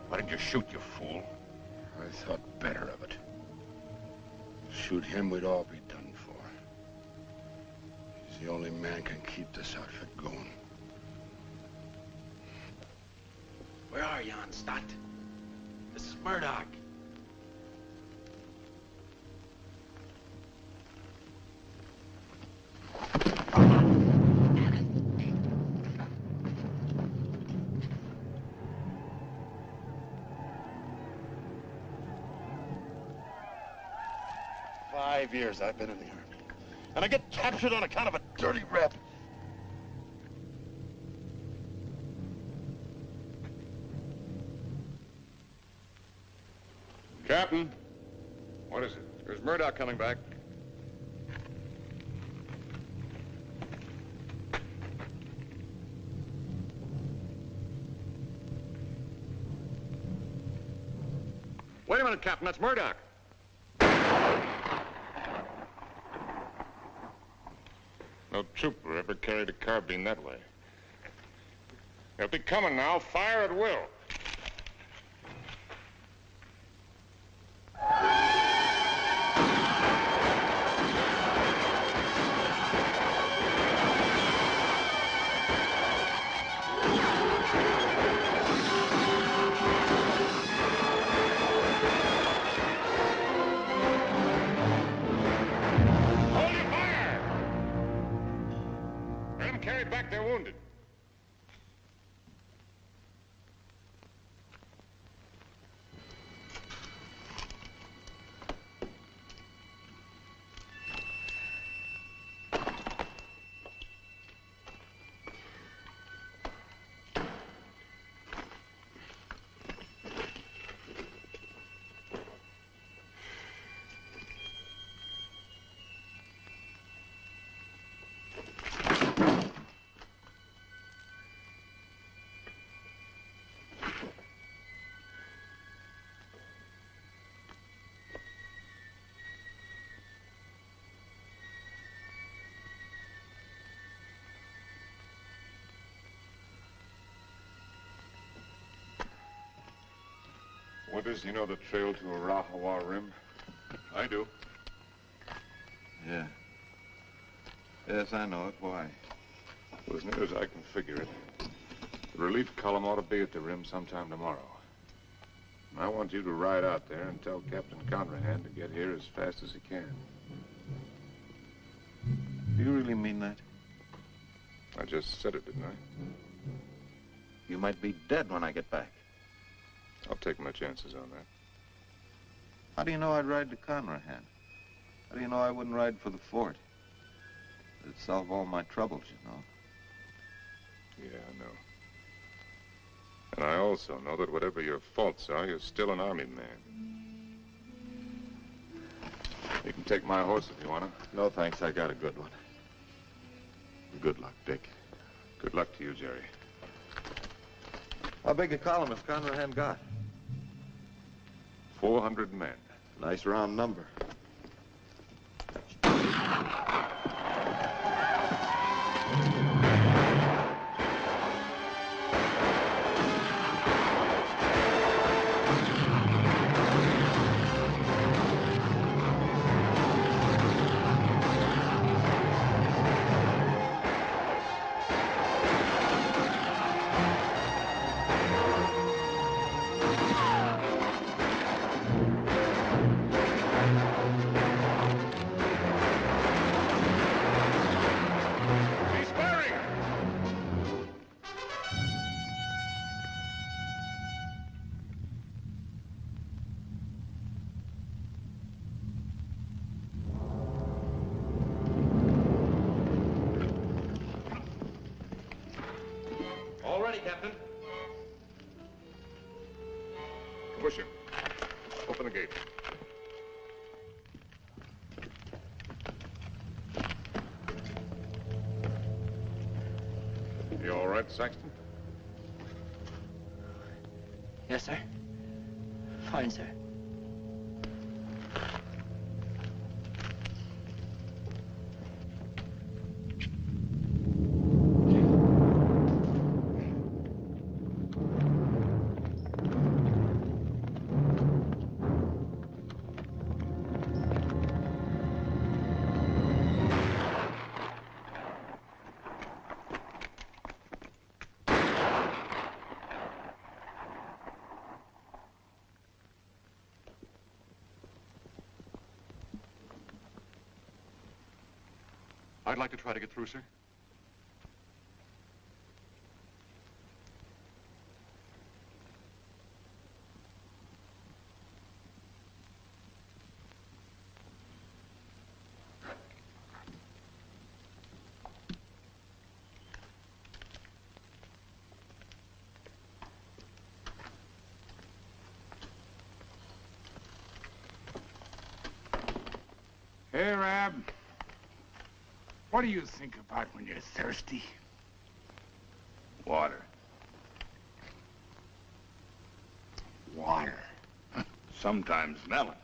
Why did you shoot, you fool? I thought better of it. Shoot him, we'd all be done for. He's the only man can keep this outfit going. Where are you, Stott? This is Murdoch. Years I've been in the Army. And I get captured on account of a dirty rep. Captain. What is it? There's Murdoch coming back. Wait a minute, Captain. That's Murdoch. No trooper ever carried a carbine that way. They'll be coming now. Fire at will. Carry back their wounded. Withers, you know the trail to Arahawa Rim? I do. Yeah. Yes, I know it. Why? Well, as near as I can figure it, the relief column ought to be at the rim sometime tomorrow. I want you to ride out there and tell Captain Conrahan to get here as fast as he can. Do you really mean that? I just said it, didn't I? You might be dead when I get back. I'll take my chances on that. How do you know I'd ride to Conrahan? How do you know I wouldn't ride for the fort? It'd solve all my troubles, you know. Yeah, I know. And I also know that whatever your faults are, you're still an army man. You can take my horse if you want to. No, thanks. I got a good one. Good luck, Dick. Good luck to you, Jerry. How big a column has Conrahan got? 400 men. Nice round number. Open the gate. You all right, Saxton? Yes, sir. Fine, sir. I'd like to try to get through, sir. Hey, Rab. What do you think about when you're thirsty? Water. Water. Sometimes melons.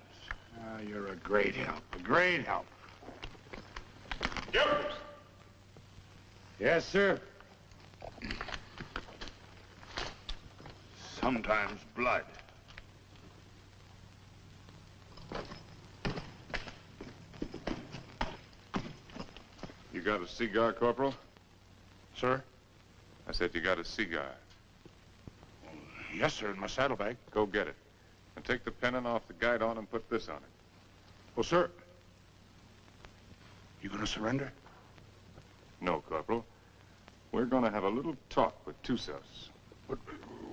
You're a great help. A great help. Jokers! Yes, sir. Sometimes blood. You got a cigar, Corporal? Sir? I said you got a cigar. Yes, sir, in my saddlebag. Go get it. And take the pennant off the guidon and put this on it. Well, sir, you gonna surrender? No, Corporal. We're gonna have a little talk with Tussos.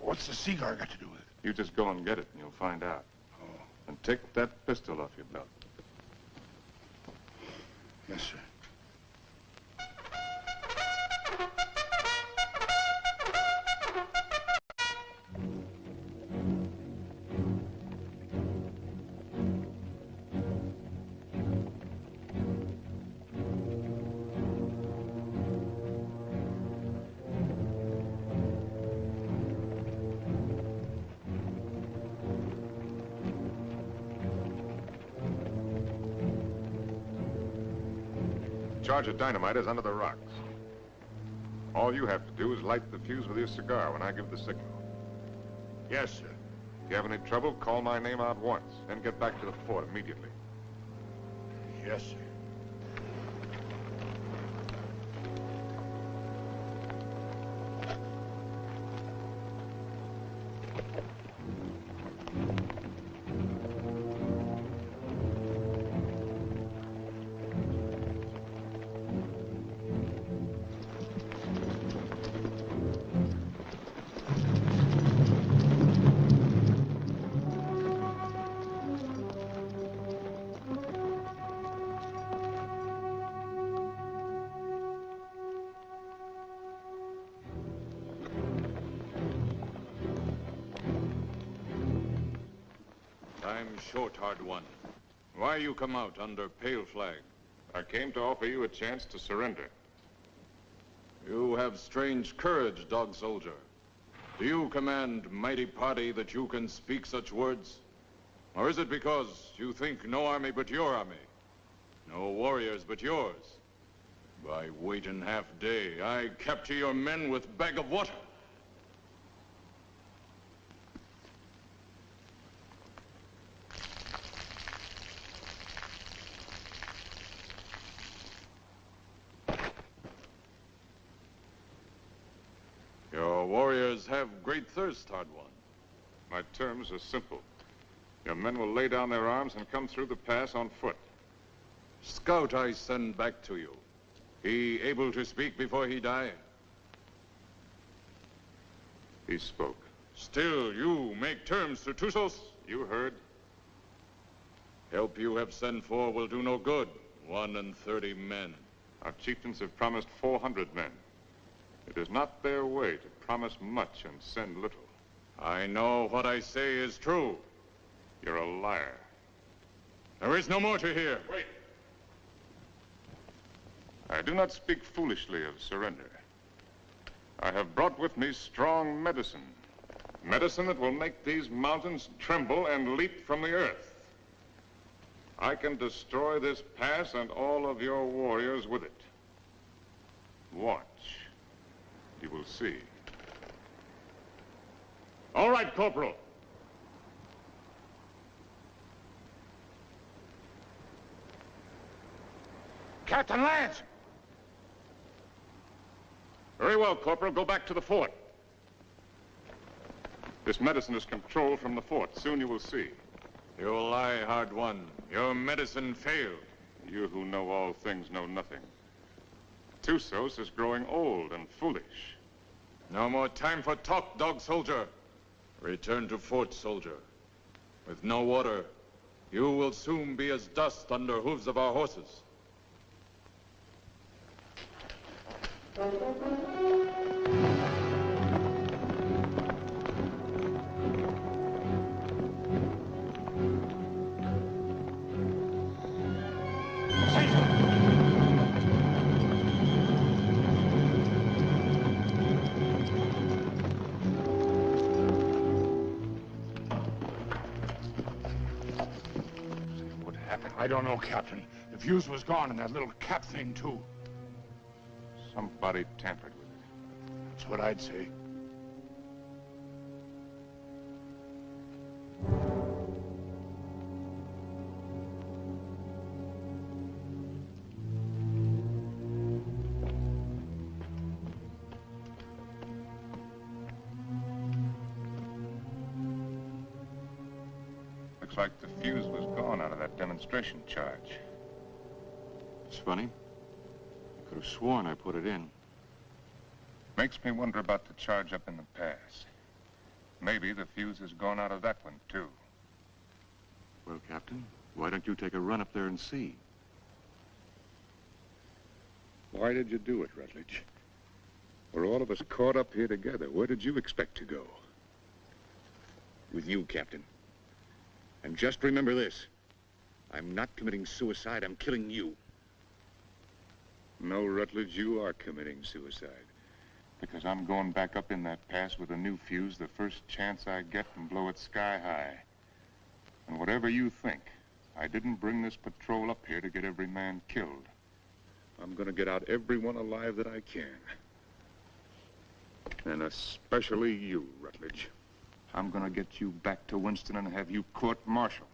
What's the cigar got to do with it? You just go and get it and you'll find out. Oh. And take that pistol off your belt. Yes, sir. Charge of dynamite is under the rocks. All you have to do is light the fuse with your cigar when I give the signal. Yes, sir. If you have any trouble, call my name out once, then get back to the fort immediately. Yes, sir. I'm short, hard one. Why you come out under pale flag? I came to offer you a chance to surrender. You have strange courage, dog soldier. Do you command mighty party that you can speak such words? Or is it because you think no army but your army? No warriors but yours? By waiting half day, I capture your men with bag of water. Your warriors have great thirst, hard one. My terms are simple. Your men will lay down their arms and come through the pass on foot. Scout I send back to you. He able to speak before he die? He spoke. Still, you make terms to Tussos? You heard. Help you have sent for will do no good. 31 men. Our chieftains have promised 400 men. It is not their way to promise much and send little. I know what I say is true. You're a liar. There is no more to hear. Wait. I do not speak foolishly of surrender. I have brought with me strong medicine. Medicine that will make these mountains tremble and leap from the earth. I can destroy this pass and all of your warriors with it. Watch. You will see. All right, Corporal. Captain Lance! Very well, Corporal. Go back to the fort. This medicine is controlled from the fort. Soon you will see. You lie, hard one. Your medicine failed. You who know all things know nothing. Tussos is growing old and foolish. No more time for talk, dog soldier. Return to fort, soldier. With no water, you will soon be as dust under hooves of our horses. I don't know, Captain. The fuse was gone and that little cap thing, too. Somebody tampered with it. That's what I'd say. Looks like the fuse was gone out of that demonstration charge. It's funny. I could have sworn I put it in. Makes me wonder about the charge up in the pass. Maybe the fuse has gone out of that one, too. Well, Captain, why don't you take a run up there and see? Why did you do it, Rutledge? We're all of us caught up here together. Where did you expect to go? With you, Captain. And just remember this. I'm not committing suicide, I'm killing you. No, Rutledge, you are committing suicide. Because I'm going back up in that pass with a new fuse the first chance I get and blow it sky high. And whatever you think, I didn't bring this patrol up here to get every man killed. I'm going to get out everyone alive that I can. And especially you, Rutledge. I'm going to get you back to Winston and have you court-martialed.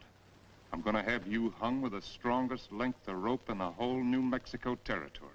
I'm going to have you hung with the strongest length of rope in the whole New Mexico territory.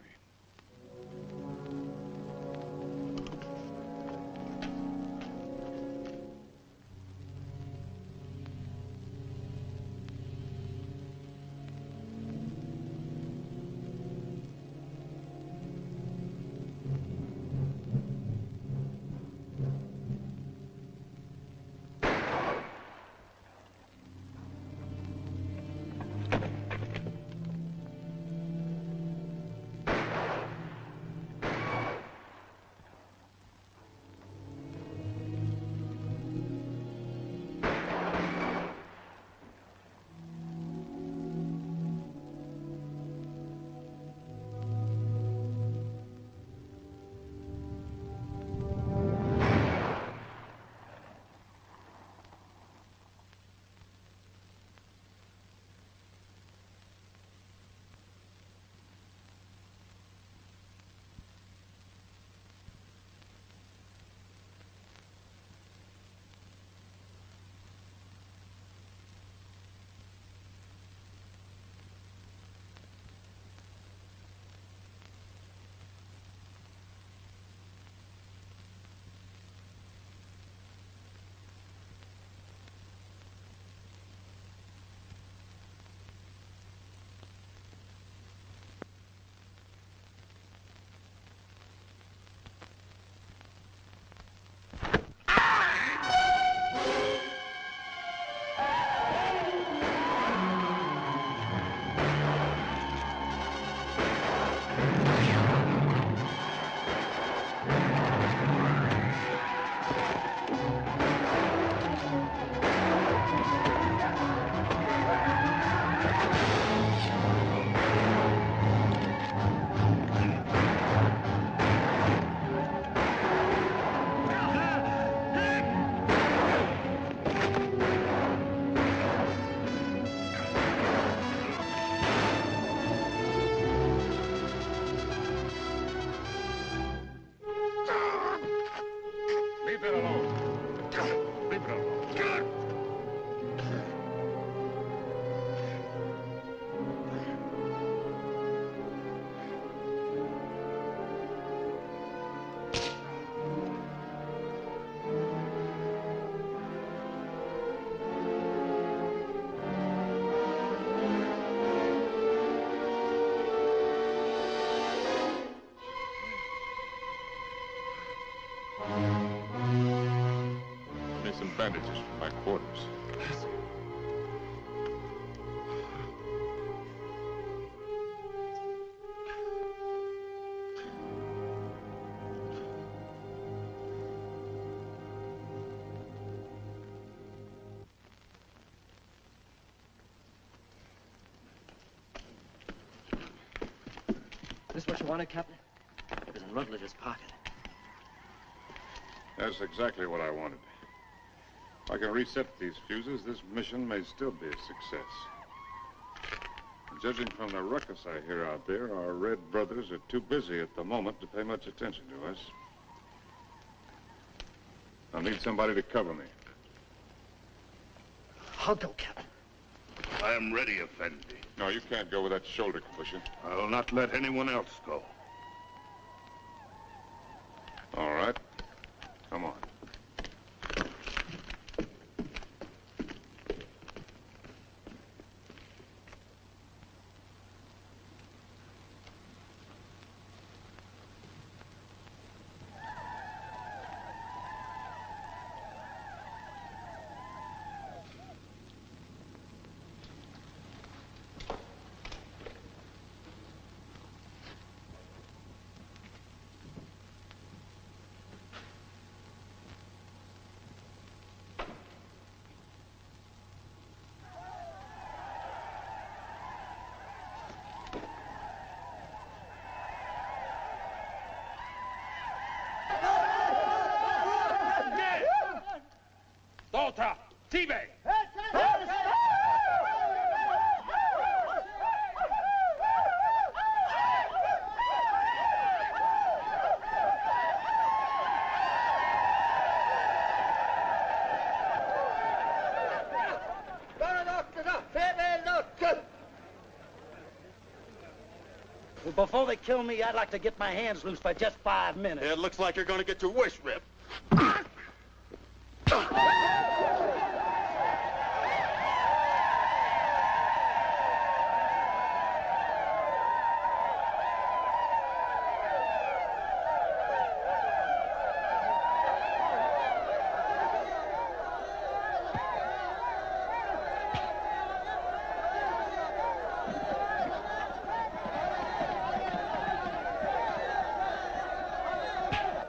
bandages from my quarters. This what you wanted, Captain? It was in Rutledge's pocket. That's exactly what I wanted. If I can reset these fuses, this mission may still be a success. Judging from the ruckus I hear out there, our Red brothers are too busy at the moment to pay much attention to us. I'll need somebody to cover me. I'll go, Captain. I am ready, Effendi. No, you can't go with that shoulder cushion. I will not let anyone else go. All right. Come on. Volta! T-Bay! Well, before they kill me, I'd like to get my hands loose for just 5 minutes. It looks like you're going to get your wish ripped.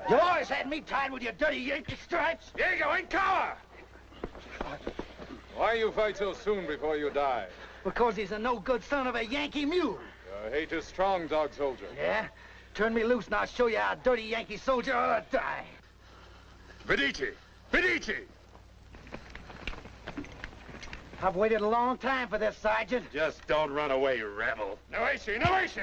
You always had me tied with your dirty Yankee stripes. Here you go, in cover! Why you fight so soon before you die? Because he's a no-good son of a Yankee mule. Your hate is strong, dog soldier. Yeah? Turn me loose and I'll show you how a dirty Yankee soldier ought to die. Medici! Medici! I've waited a long time for this, Sergeant. Just don't run away, you rebel. No issue, no issue!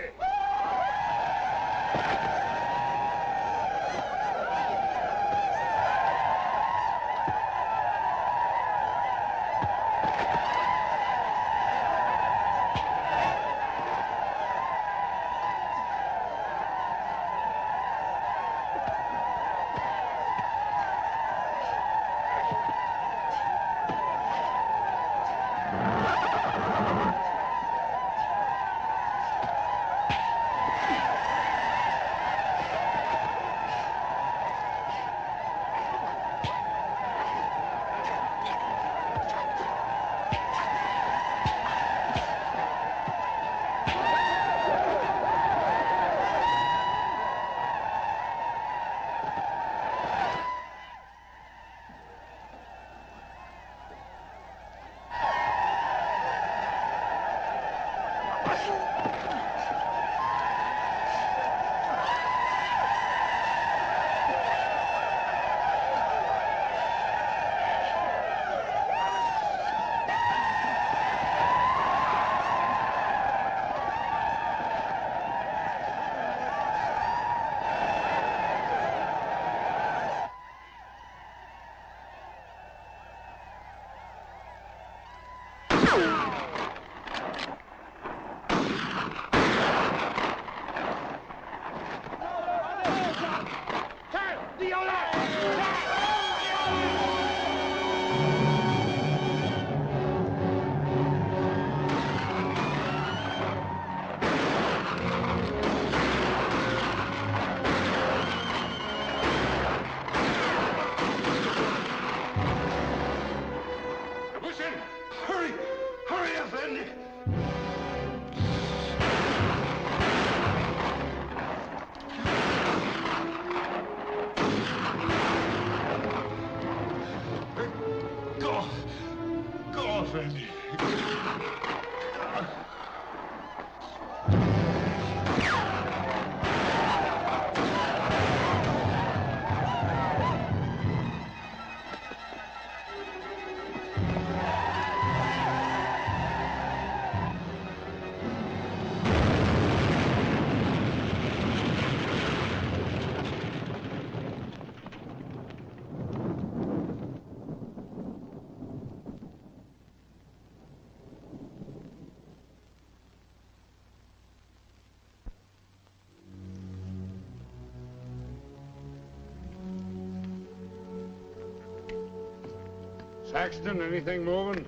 Saxton, anything moving?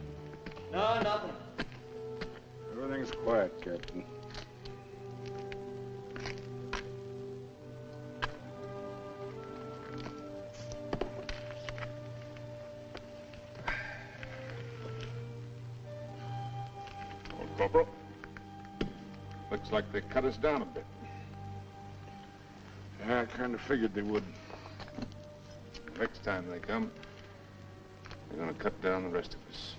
No, nothing. Everything's quiet, Captain. Old Corporal. Looks like they cut us down a bit. Yeah, I kind of figured they would. Next time they come, they're going to cut down the rest of us.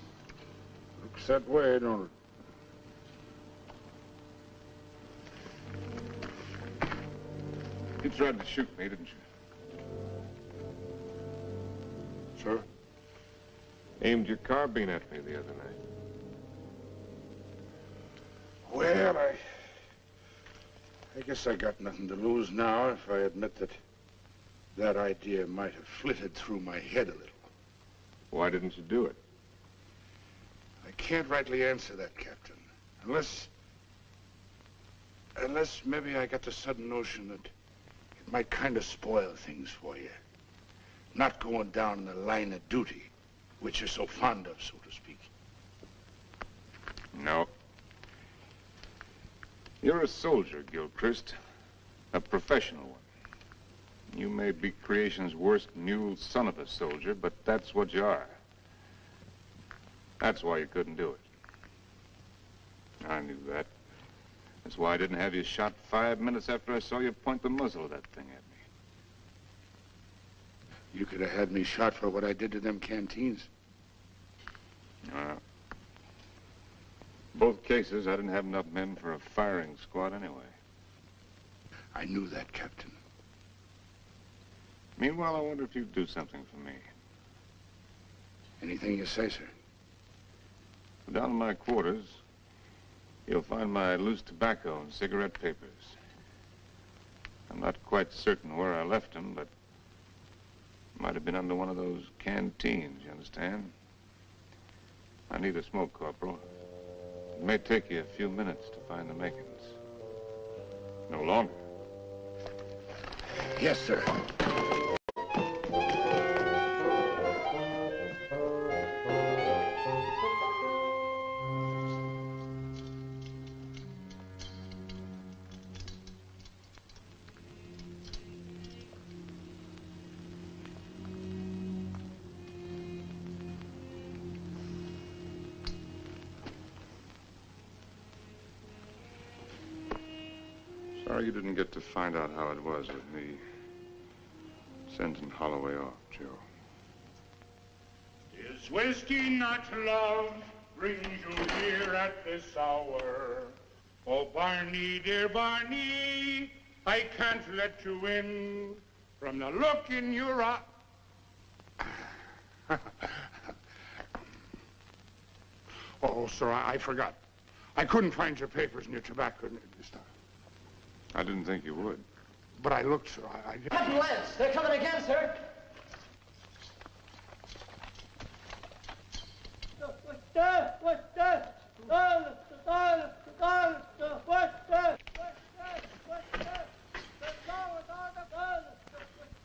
Looks that way, don't it? You tried to shoot me, didn't you? Sir? Aimed your carbine at me the other night. Well, I guess I got nothing to lose now if I admit that idea might have flitted through my head a little. Why didn't you do it? I can't rightly answer that, Captain. Unless maybe I got the sudden notion that it might kind of spoil things for you. Not going down the line of duty, which you're so fond of, so to speak. No. You're a soldier, Gilchrist. A professional one. You may be creation's worst mule son of a soldier, but that's what you are. That's why you couldn't do it. I knew that. That's why I didn't have you shot 5 minutes after I saw you point the muzzle of that thing at me. You could have had me shot for what I did to them canteens. Both cases, I didn't have enough men for a firing squad anyway. I knew that, Captain. Meanwhile, I wonder if you'd do something for me. Anything you say, sir. Down in my quarters, you'll find my loose tobacco and cigarette papers. I'm not quite certain where I left them, but it might have been under one of those canteens, you understand? I need a smoke, Corporal. It may take you a few minutes to find the makings. No longer. Yes, sir. Sorry you didn't get to find out how it was with me sending Holloway off, Joe. Is whiskey not love brings you here at this hour? Oh, Barney, dear Barney, I can't let you in from the look in your eye. Oh, sir, I forgot. I couldn't find your papers and your tobacco this time. I didn't think you would. But I looked, sir. Captain Lance, they're coming again, sir.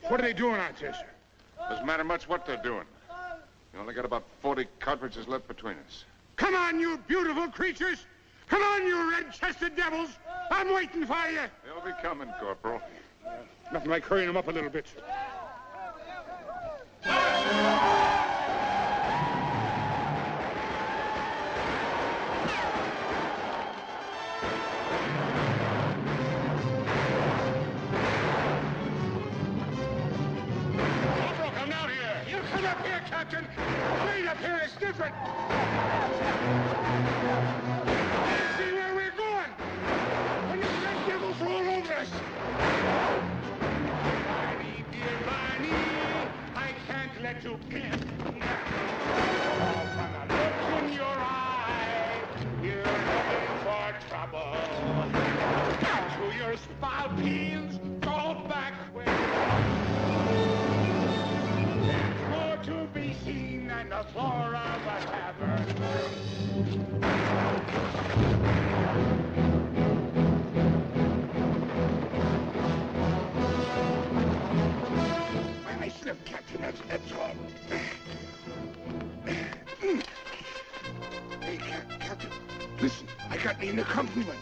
What are they doing out there, sir? Doesn't matter much what they're doing. We only got about 40 cartridges left between us. Come on, you beautiful creatures! Come on, you red-chested devils! I'm waiting for you! They'll be coming, Corporal. Nothing like hurrying them up a little bit. Corporal, come down here! You come up here, Captain! Wait up here, it's different! See where we're going! When the red devils roll over us! Barney, dear Barney, I can't let you in. From the look in your eye, you're looking for trouble. To your spalpeens, go back where there's more to be seen than the floor of a tavern. I slipped, Captain, that's all. got me in the compliment.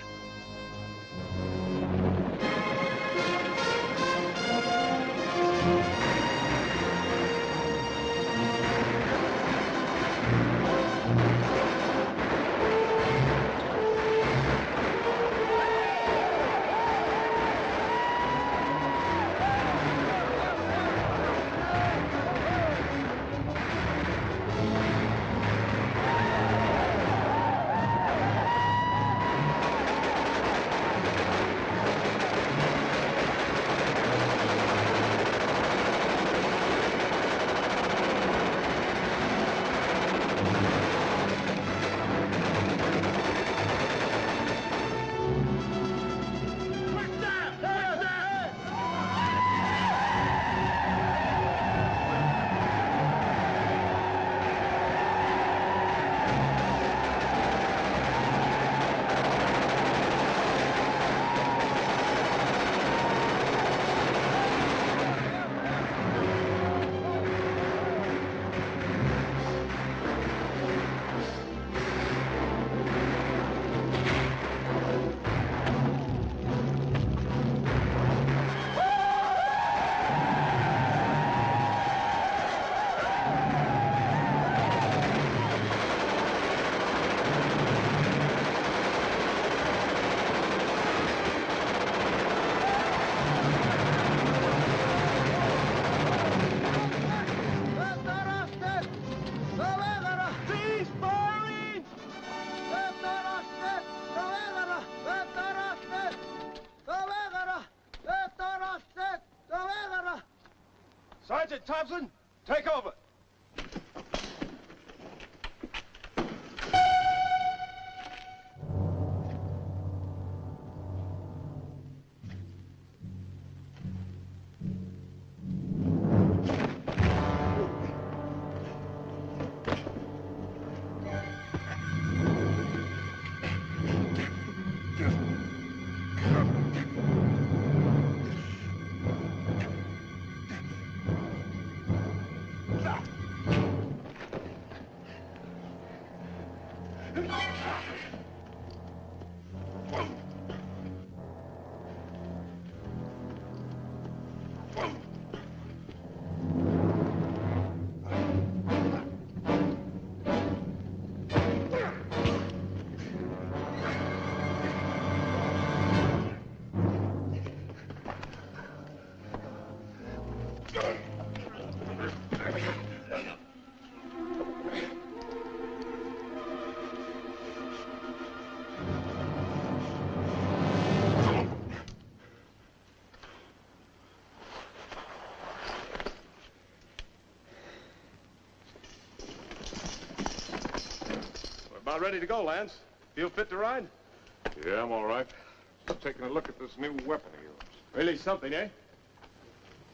Sergeant Thompson, take over. About ready to go, Lance. Feel fit to ride? Yeah, I'm all right. I'm taking a look at this new weapon of yours. Really something, eh?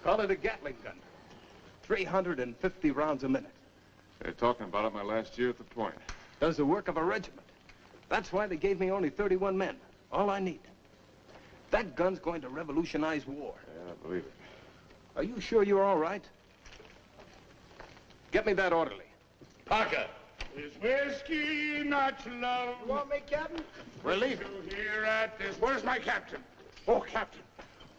Call it a Gatling gun. 350 rounds a minute. They're talking about it my last year at the point. Does the work of a regiment. That's why they gave me only 31 men. All I need. That gun's going to revolutionize war. Yeah, I believe it. Are you sure you're all right? Get me that orderly. Parker. Is whiskey not love? You want me, Captain? We're leaving. Here at this. Where's my captain? Oh, Captain.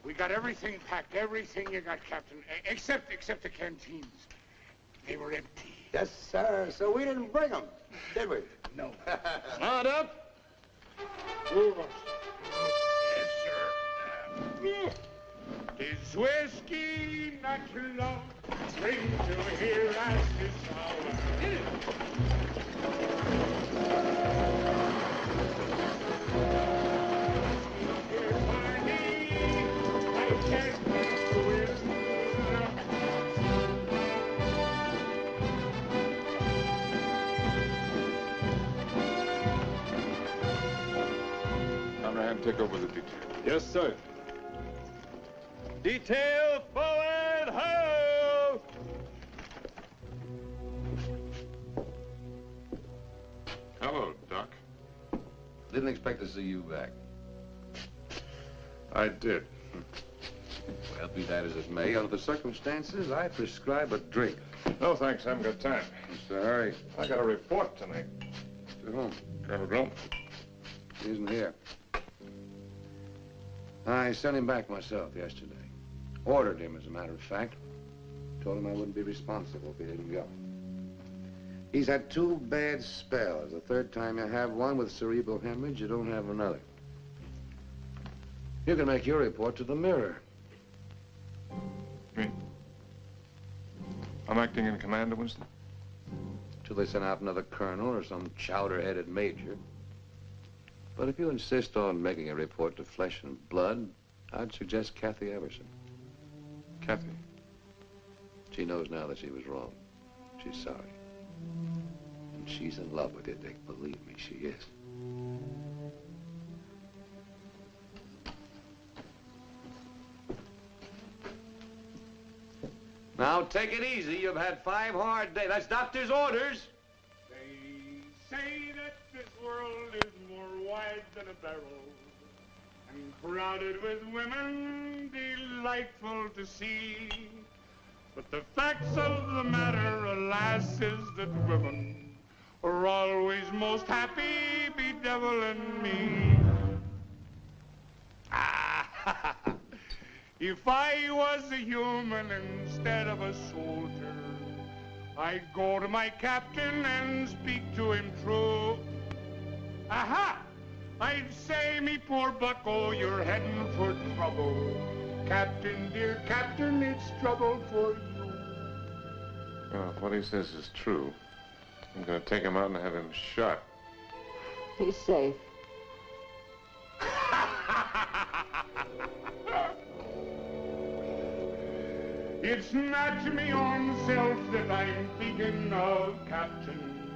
We got everything packed. Everything you got, Captain. Except the canteens. They were empty. Yes, sir. So we didn't bring them, did we? No. Mount up. Yes, sir. Is whiskey not love? Bring to here at this hour. Conrad, take over the detail. Yes, sir. Detail forward, ho! Hello, Doc. Didn't expect to see you back. I did. Well, be that as it may, under the circumstances, I prescribe a drink. No, thanks. I haven't got time. Mr. Harry. I got a report tonight. To whom? Colonel Grump. He isn't here. I sent him back myself yesterday. Ordered him, as a matter of fact. Told him I wouldn't be responsible if he didn't go. He's had 2 bad spells. The third time you have one with cerebral hemorrhage, you don't have another. You can make your report to the Mirror. Me? I'm acting in command of Winston? Till they send out another colonel or some chowder-headed major. But if you insist on making a report to Flesh and Blood, I'd suggest Kathy Everson. Kathy? She knows now that she was wrong. She's sorry. And she's in love with you, Dick. Believe me, she is. Now, take it easy. You've had 5 hard days. That's doctor's orders. They say that this world is more wide than a barrel and crowded with women delightful to see. But the facts of the matter, alas, is that women are always most happy bedeviling me. If I was a human instead of a soldier, I'd go to my captain and speak to him true. Aha! I'd say, me poor bucko, you're heading for trouble. Captain, dear captain, it's trouble for you. Well, if what he says is true, I'm going to take him out and have him shot. He's safe. It's not me own self that I'm thinking of, Captain.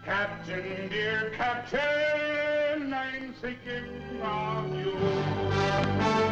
Captain, dear Captain, I'm thinking of you.